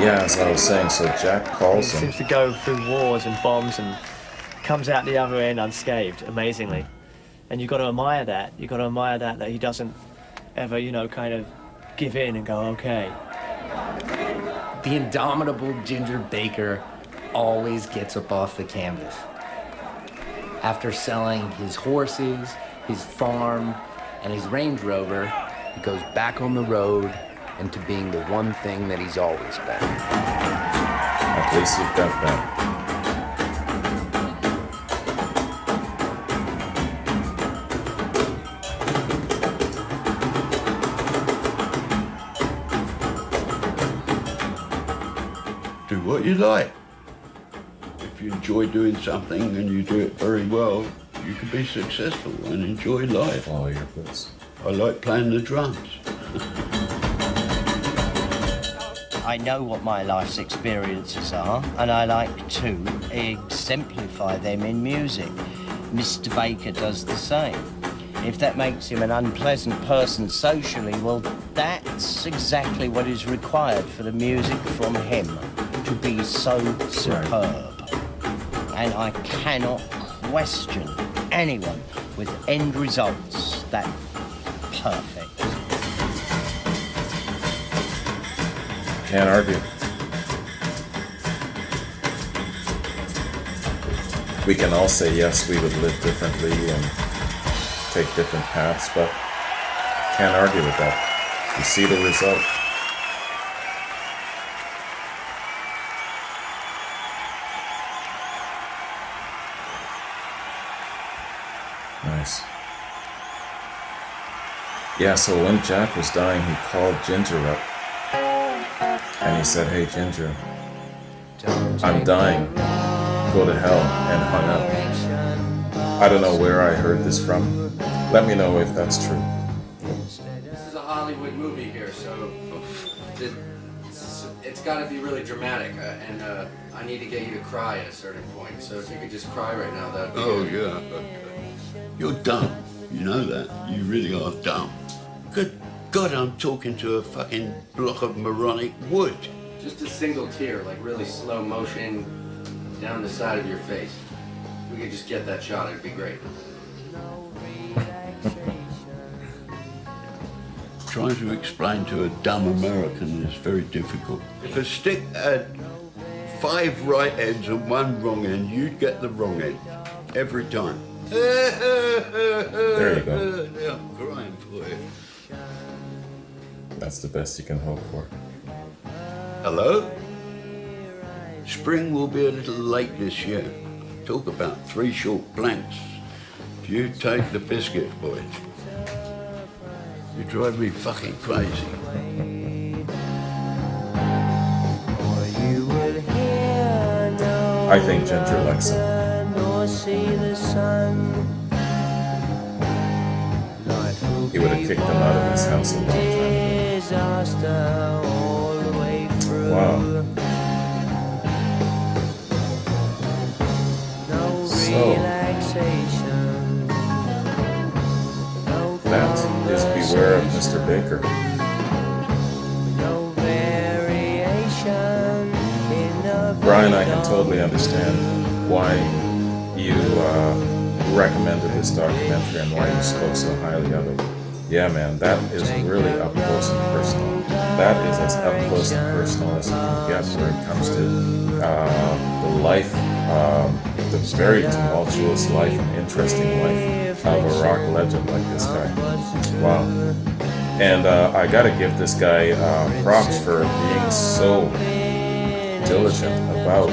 Speaker 1: Yeah, as I was saying, so Jack calls him.
Speaker 8: Seems to go through wars and bombs and comes out the other end unscathed, amazingly. And you've got to admire that. You've got to admire that he doesn't ever, you know, kind of give in and go, okay.
Speaker 12: The indomitable Ginger Baker always gets up off the canvas. After selling his horses, his farm, and his Range Rover, he goes back on the road into being the one thing that he's always been.
Speaker 1: At least you've got that.
Speaker 14: Do what you like. If you enjoy doing something and you do it very well, you can be successful and enjoy life.
Speaker 1: Oh, your boots.
Speaker 14: I like playing the drums.
Speaker 21: I know what my life's experiences are, and I like to exemplify them in music. Mr. Baker does the same. If that makes him an unpleasant person socially, well, that's exactly what is required for the music from him to be so superb. And I cannot question anyone with end results that perfect.
Speaker 1: Can't argue. We can all say yes, we would live differently and take different paths, but can't argue with that. You see the result. Nice. Yeah, so when Jack was dying, he called Ginger up. And he said, "Hey, Ginger, I'm dying. Go to hell," and hung up. I don't know where I heard this from. Let me know if that's true.
Speaker 7: This is a Hollywood movie here, so it's got to be really dramatic, and I need to get you to cry at a certain point. So if you could just cry right now, that'd be good.
Speaker 14: Yeah. You're dumb. You know that. You really are dumb. Good God, I'm talking to a fucking block of moronic wood.
Speaker 7: Just a single tear, like really slow motion down the side of your face. If we could just get that shot, it'd be great.
Speaker 14: Trying to explain to a dumb American is very difficult. If a stick had 5 right ends and 1 wrong end, you'd get the wrong end every time.
Speaker 1: There you go.
Speaker 14: I'm crying for you.
Speaker 1: That's the best you can hope for.
Speaker 14: Hello? Spring will be a little late this year. Talk about 3 short blanks. You take the biscuit, boy. You drive me fucking crazy.
Speaker 1: I think Ginger likes him. He would have kicked him out of his house a long time ago. Wow. So, that is Beware of Mr. Baker. Brian, I can totally understand why you recommended this documentary and why you spoke so highly of it. Yeah, man, that is really up close and personal. That is as up close and personal as you can get where it comes to the life, the very tumultuous life and interesting life of a rock legend like this guy. Wow. And I gotta give this guy props for being so diligent about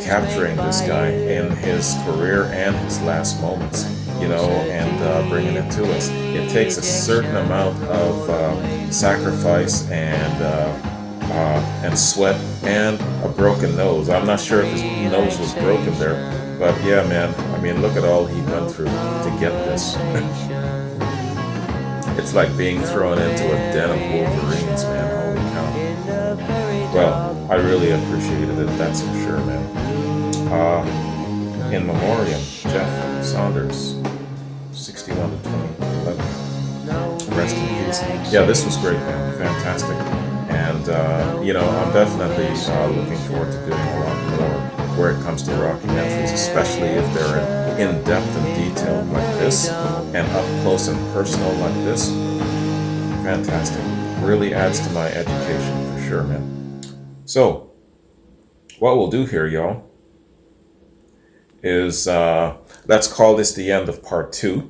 Speaker 1: capturing this guy in his career and his last moments, you know, and bringing it to us. It takes a certain amount of sacrifice and sweat and a broken nose. I'm not sure if his nose was broken there, but yeah, man, I mean, look at all he went through to get this. It's like being thrown into a den of wolverines, man. Holy cow. Well, I really appreciated it, that's for sure, man. In memoriam, Jeff Saunders, 61 to 2011. Rest in peace. Yeah, this was great, man. Fantastic. And, you know, I'm definitely looking forward to doing a lot more where it comes to rockumentaries, especially if they're in depth and detailed like this and up close and personal like this. Fantastic. Really adds to my education for sure, man. So, what we'll do here, y'all, is let's call this the end of part 2.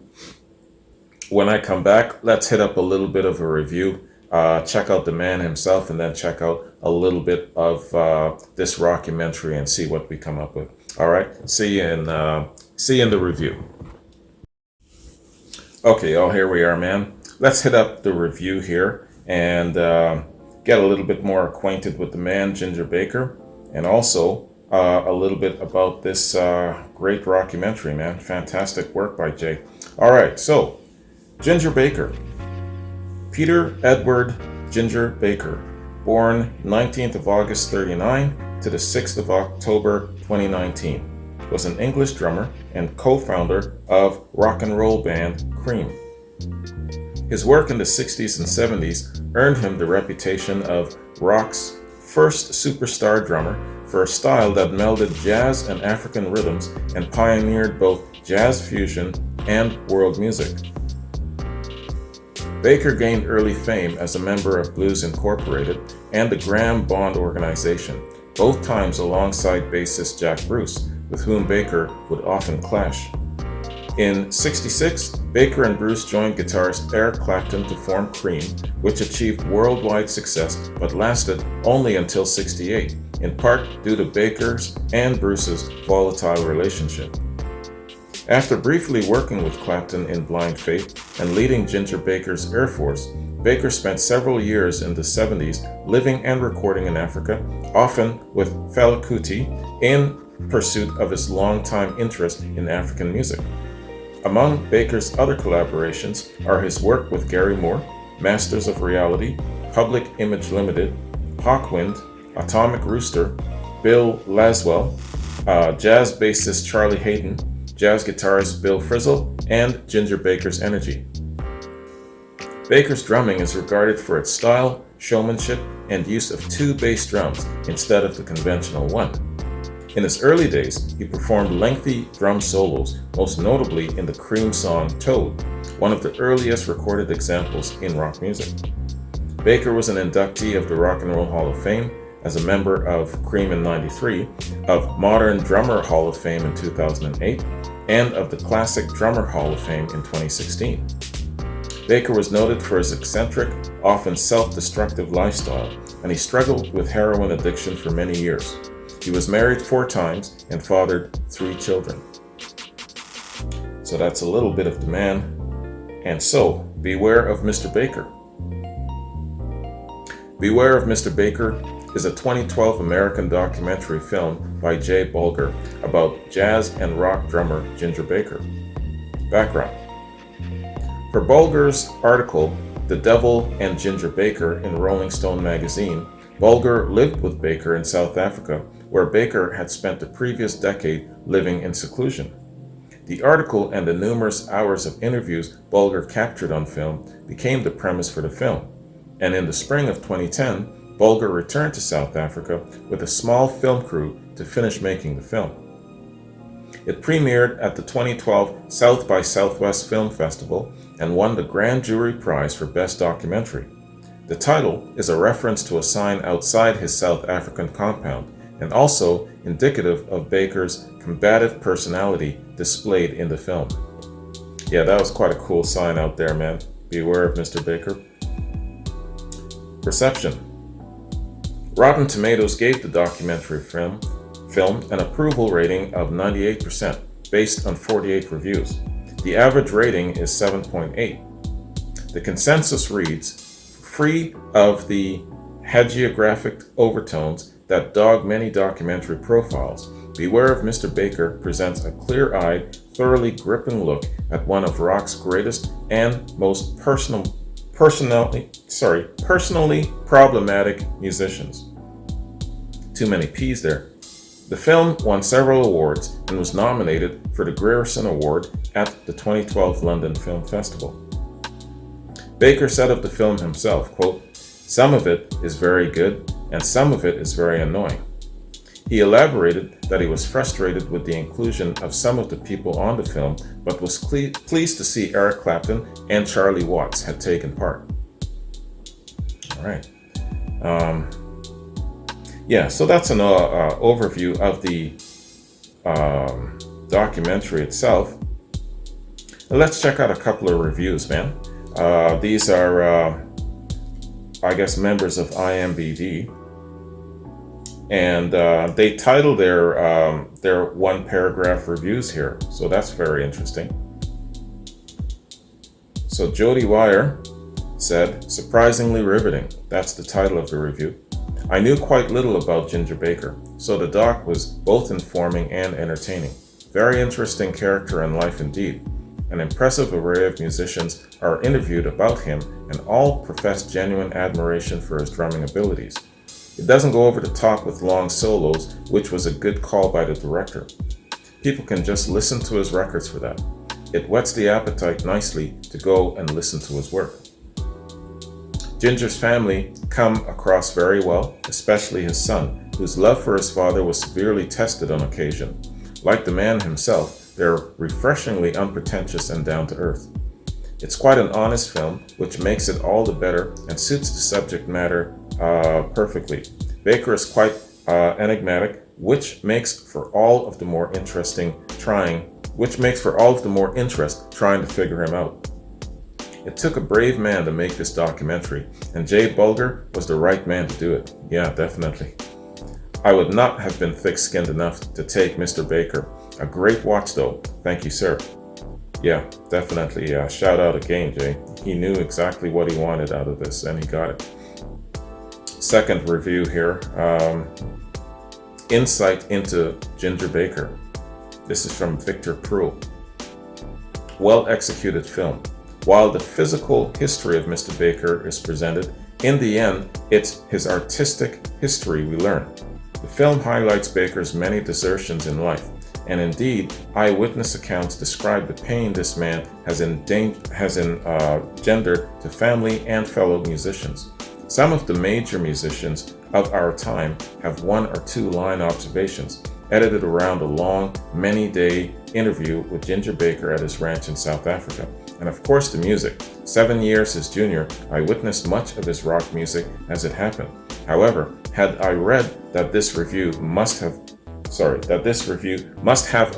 Speaker 1: When I come back, let's hit up a little bit of a review, check out the man himself, and then check out a little bit of this rockumentary and see what we come up with. All right, see you in the review. Okay, y'all, here we are, man. Let's hit up the review here and get a little bit more acquainted with the man, Ginger Baker, and also a little bit about this great rockumentary, man. Fantastic work by Jay. All right, so Ginger Baker. Peter Edward Ginger Baker, born 19th of August 39 to the 6th of October 2019, was an English drummer and co-founder of rock and roll band Cream. His work in the 60s and 70s earned him the reputation of rock's first superstar drummer for a style that melded jazz and African rhythms and pioneered both jazz fusion and world music. Baker gained early fame as a member of Blues Incorporated and the Graham Bond organization, both times alongside bassist Jack Bruce, with whom Baker would often clash. In '66, Baker and Bruce joined guitarist Eric Clapton to form Cream, which achieved worldwide success but lasted only until '68, in part due to Baker's and Bruce's volatile relationship. After briefly working with Clapton in Blind Faith and leading Ginger Baker's Air Force, Baker spent several years in the '70s living and recording in Africa, often with Fela Kuti, in pursuit of his longtime interest in African music. Among Baker's other collaborations are his work with Gary Moore, Masters of Reality, Public Image Limited, Hawkwind, Atomic Rooster, Bill Laswell, jazz bassist Charlie Hayden, jazz guitarist Bill Frisell, and Ginger Baker's Energy. Baker's drumming is regarded for its style, showmanship, and use of two bass drums instead of the conventional one. In his early days, he performed lengthy drum solos, most notably in the Cream song Toad, one of the earliest recorded examples in rock music. Baker was an inductee of the Rock and Roll Hall of Fame, as a member of Cream in '93, of Modern Drummer Hall of Fame in 2008, and of the Classic Drummer Hall of Fame in 2016. Baker was noted for his eccentric, often self-destructive lifestyle, and he struggled with heroin addiction for many years. He was married 4 times and fathered 3 children. So that's a little bit of the man. And so, beware of Mr. Baker. Beware of Mr. Baker is a 2012 American documentary film by Jay Bulger about jazz and rock drummer Ginger Baker. Background. For Bulger's article, The Devil and Ginger Baker in Rolling Stone magazine, Bulger lived with Baker in South Africa, where Baker had spent the previous decade living in seclusion. The article and the numerous hours of interviews Bulger captured on film became the premise for the film, and in the spring of 2010, Bulger returned to South Africa with a small film crew to finish making the film. It premiered at the 2012 South by Southwest Film Festival and won the Grand Jury Prize for Best Documentary. The title is a reference to a sign outside his South African compound and also indicative of Baker's combative personality displayed in the film. Yeah, that was quite a cool sign out there, man. Beware of Mr. Baker. Reception. Rotten Tomatoes gave the documentary film an approval rating of 98% based on 48 reviews. The average rating is 7.8. The consensus reads, free of the hagiographic overtones that dog many documentary profiles, Beware of Mr. Baker presents a clear-eyed, thoroughly gripping look at one of rock's greatest and most personally problematic musicians. Too many P's there. The film won several awards and was nominated for the Grierson Award at the 2012 London Film Festival. Baker said of the film himself, quote, "Some of it is very good and some of it is very annoying." He elaborated that he was frustrated with the inclusion of some of the people on the film, but was pleased to see Eric Clapton and Charlie Watts had taken part. All right. So that's an overview of the documentary itself. Let's check out a couple of reviews, man. These are, members of IMBD, and they title their one-paragraph reviews here, so that's very interesting. So Jody Wire said, "Surprisingly riveting." That's the title of the review. "I knew quite little about Ginger Baker, so the doc was both informing and entertaining. Very interesting character and life indeed. An impressive array of musicians are interviewed about him, and all profess genuine admiration for his drumming abilities. It doesn't go over the top with long solos, which was a good call by the director. People can just listen to his records for that. it whets the appetite nicely to go and listen to his work. Ginger's family come across very well, especially his son, whose love for his father was severely tested on occasion. Like the man himself, they're refreshingly unpretentious and down to earth. It's quite an honest film, which makes it all the better and suits the subject matter perfectly. Baker is quite enigmatic, which makes for all of the more interest trying to figure him out. It took a brave man to make this documentary, and Jay Bulger was the right man to do it. Yeah, definitely. I would not have been thick-skinned enough to take Mr. Baker. A great watch though. Thank you, sir. Yeah, definitely. Shout out again, Jay. He knew exactly what he wanted out of this, and he got it. Second review here. Insight into Ginger Baker. This is from Victor Pruill. Well-executed film. While the physical history of Mr. Baker is presented, in the end, it's his artistic history we learn. The film highlights Baker's many desertions in life, and indeed, eyewitness accounts describe the pain this man has engendered to family and fellow musicians. Some of the major musicians of our time have 1 or 2 line observations, edited around a long, many-day interview with Ginger Baker at his ranch in South Africa. And of course the music. 7 years his junior, I witnessed much of his rock music as it happened. However, had I read that this review must have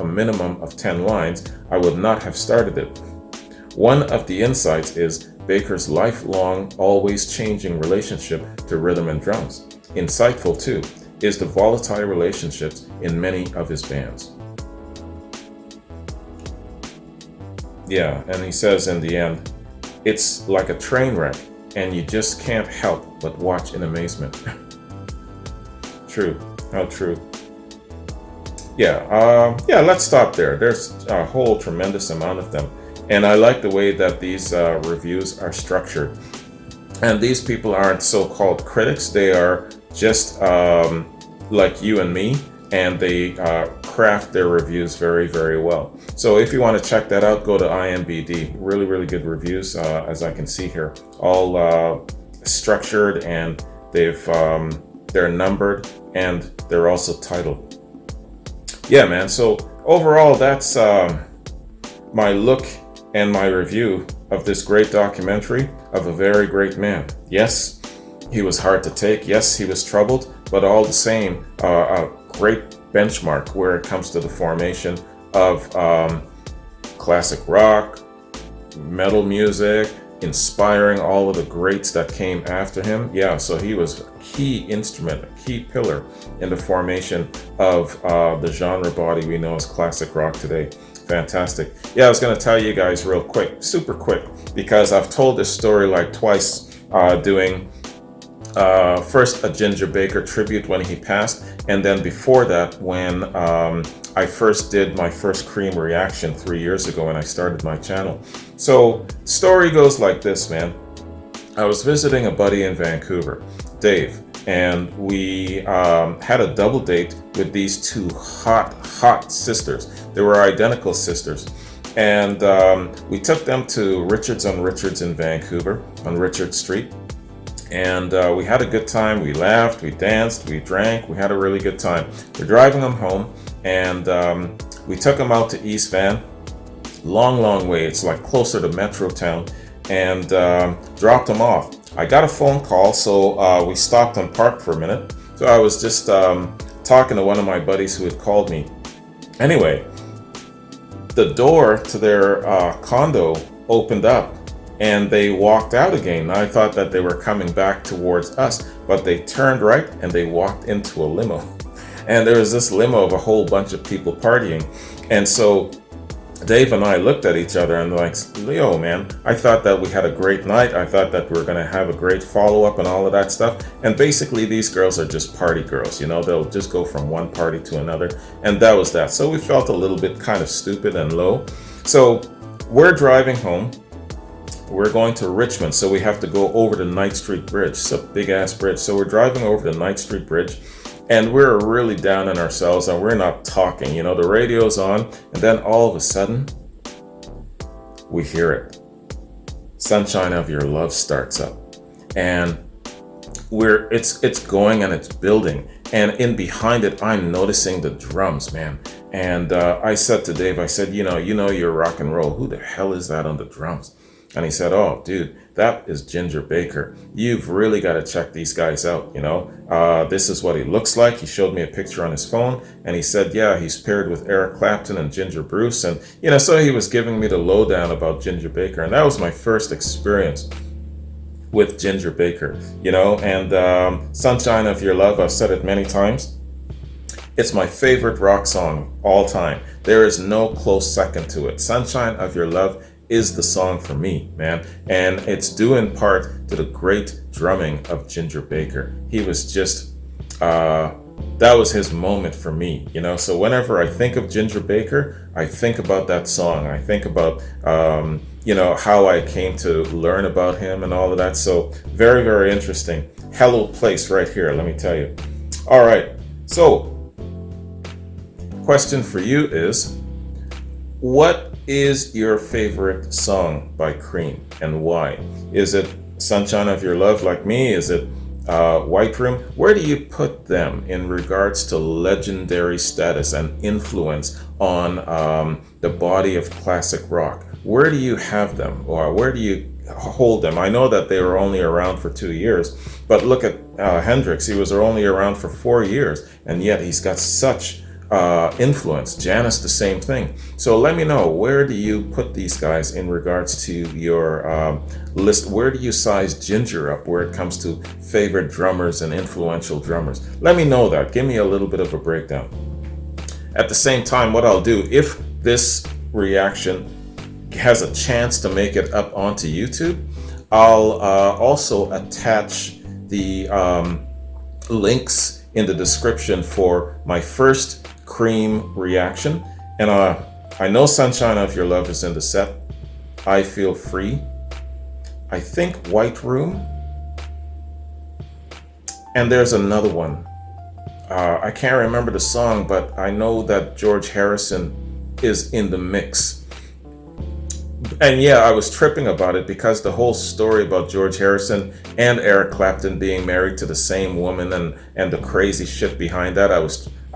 Speaker 1: a minimum of 10 lines, I would not have started it. One of the insights is Baker's lifelong, always changing relationship to rhythm and drums. Insightful too is the volatile relationships in many of his bands. Yeah, and he says in the end, it's like a train wreck, and you just can't help but watch in amazement. True, how true. Yeah, let's stop there. There's a whole tremendous amount of them, and I like the way that these reviews are structured. And these people aren't so-called critics; they are just like you and me, and they craft their reviews very, very well. So if you want to check that out, go to IMBD. Really, really good reviews, as I can see here. All structured, and they're numbered, and they're also titled. Yeah, man. So overall, that's my look and my review of this great documentary of a very great man. Yes, he was hard to take. Yes, he was troubled, but all the same, a great benchmark where it comes to the formation of classic rock, metal music, inspiring all of the greats that came after him. Yeah, so he was a key instrument, a key pillar in the formation of the genre body we know as classic rock today. Fantastic. Yeah, I was going to tell you guys real quick, super quick, because I've told this story like twice, doing first a Ginger Baker tribute when he passed, and then before that when I first did my first Cream reaction 3 years ago when I started my channel. So story goes like this, man. I was visiting a buddy in Vancouver, Dave, and we had a double date with these 2 hot sisters. They were identical sisters. And we took them to Richards on Richards in Vancouver, on Richard Street. And we had a good time. We laughed, we danced, we drank, we had a really good time. We're driving them home, and we took them out to East Van. Long way. It's like closer to Metro Town, and dropped them off. I got a phone call, so we stopped and parked for a minute. So I was just talking to one of my buddies who had called me. Anyway, the door to their condo opened up, and they walked out again. I thought that they were coming back towards us, but they turned right and they walked into a limo. And there was this limo of a whole bunch of people partying. And so Dave and I looked at each other and like, Leo, man, I thought that we had a great night. I thought that we were going to have a great follow-up and all of that stuff. And basically these girls are just party girls, you know, they'll just go from one party to another. And that was that. So we felt a little bit kind of stupid and low. So we're driving home. We're going to Richmond, so we have to go over the Knight Street Bridge. It's a big-ass bridge. So we're driving over the Knight Street Bridge, and we're really down on ourselves, and we're not talking. You know, the radio's on, and then all of a sudden, we hear it. Sunshine of Your Love starts up, and it's going and it's building, and in behind it I'm noticing the drums, man. And I said to Dave, I said, you know you're rock and roll, who the hell is that on the drums? And he said, oh dude, that is Ginger Baker. You've really got to check these guys out. This is what he looks like. He showed me a picture on his phone, and he said, yeah, he's paired with Eric Clapton and Ginger Bruce. And so he was giving me the lowdown about Ginger Baker, and that was my first experience with Ginger Baker, and Sunshine of Your Love, I've said it many times, it's my favorite rock song all time. There is no close second to it. Sunshine of Your Love is the song for me, man. And it's due in part to the great drumming of Ginger Baker. He was just, that was his moment for me, So whenever I think of Ginger Baker, I think about that song. I think about, how I came to learn about him and all of that. So very, very interesting. Hello place right here, let me tell you. All right, so question for you is, what is your favorite song by Cream and why? Is it Sunshine of Your Love like me? Is it White Room? Where do you put them in regards to legendary status and influence on the body of classic rock? Where do you have them, or where do you hold them? I know that they were only around for 2 years, but look at Hendrix. He was only around for 4 years, and yet he's got such influence. Janis, the same thing. So let me know, where do you put these guys in regards to your list? Where do you size Ginger up where it comes to favorite drummers and influential drummers? Let me know that. Give me a little bit of a breakdown. At the same time, what I'll do, if this reaction has a chance to make it up onto YouTube, I'll also attach the links in the description for my first Cream reaction. And I know Sunshine of Your Love is in the set. I Feel Free. I think White Room. And there's another one. I can't remember the song, but I know that George Harrison is in the mix. And yeah, I was tripping about it because the whole story about George Harrison and Eric Clapton being married to the same woman and the crazy shit behind that, I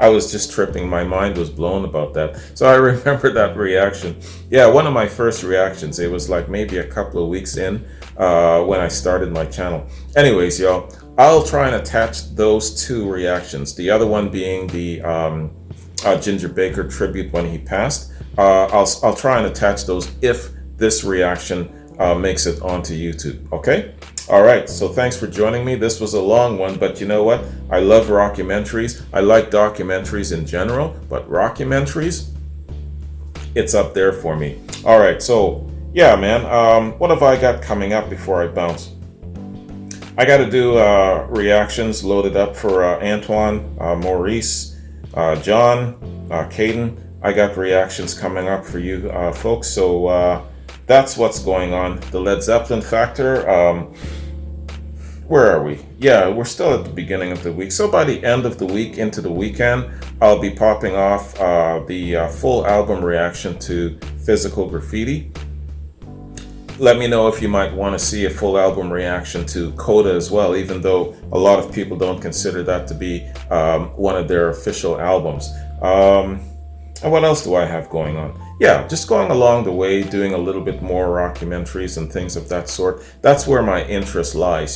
Speaker 1: was just tripping. My mind was blown about that. So I remember that reaction. Yeah, one of my first reactions. It was like maybe a couple of weeks in when I started my channel. Anyways, y'all, I'll try and attach those two reactions. The other one being the Ginger Baker tribute when he passed. I'll try and attach those if this reaction makes it onto YouTube. Okay? All right, so thanks for joining me. This was a long one, but you know what? I love rockumentaries. I like documentaries in general, but rockumentaries, it's up there for me. All right, so yeah, man, what have I got coming up before I bounce? I got to do reactions loaded up for Antoine, Maurice, John, Caden. I got reactions coming up for you folks, so that's what's going on. The Led Zeppelin factor, where are we? Yeah, we're still at the beginning of the week. So by the end of the week into the weekend, I'll be popping off the full album reaction to Physical Graffiti. Let me know if you might want to see a full album reaction to Coda as well, even though a lot of people don't consider that to be one of their official albums. And what else do I have going on? Yeah, just going along the way, doing a little bit more rockumentaries and things of that sort. That's where my interest lies,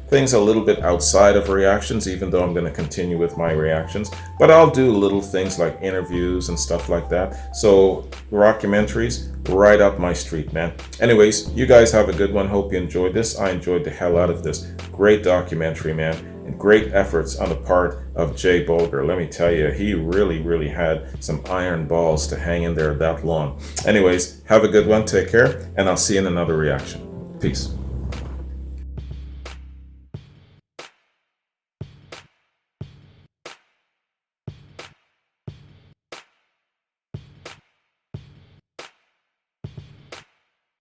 Speaker 1: Things a little bit outside of reactions, even though I'm going to continue with my reactions. But I'll do little things like interviews and stuff like that. So rockumentaries, right up my street, man. Anyways, you guys have a good one. Hope you enjoyed this. I enjoyed the hell out of this. Great documentary, man. And great efforts on the part of Jay Bolger. Let me tell you, he really, really had some iron balls to hang in there that long. Anyways, have a good one. Take care. And I'll see you in another reaction. Peace.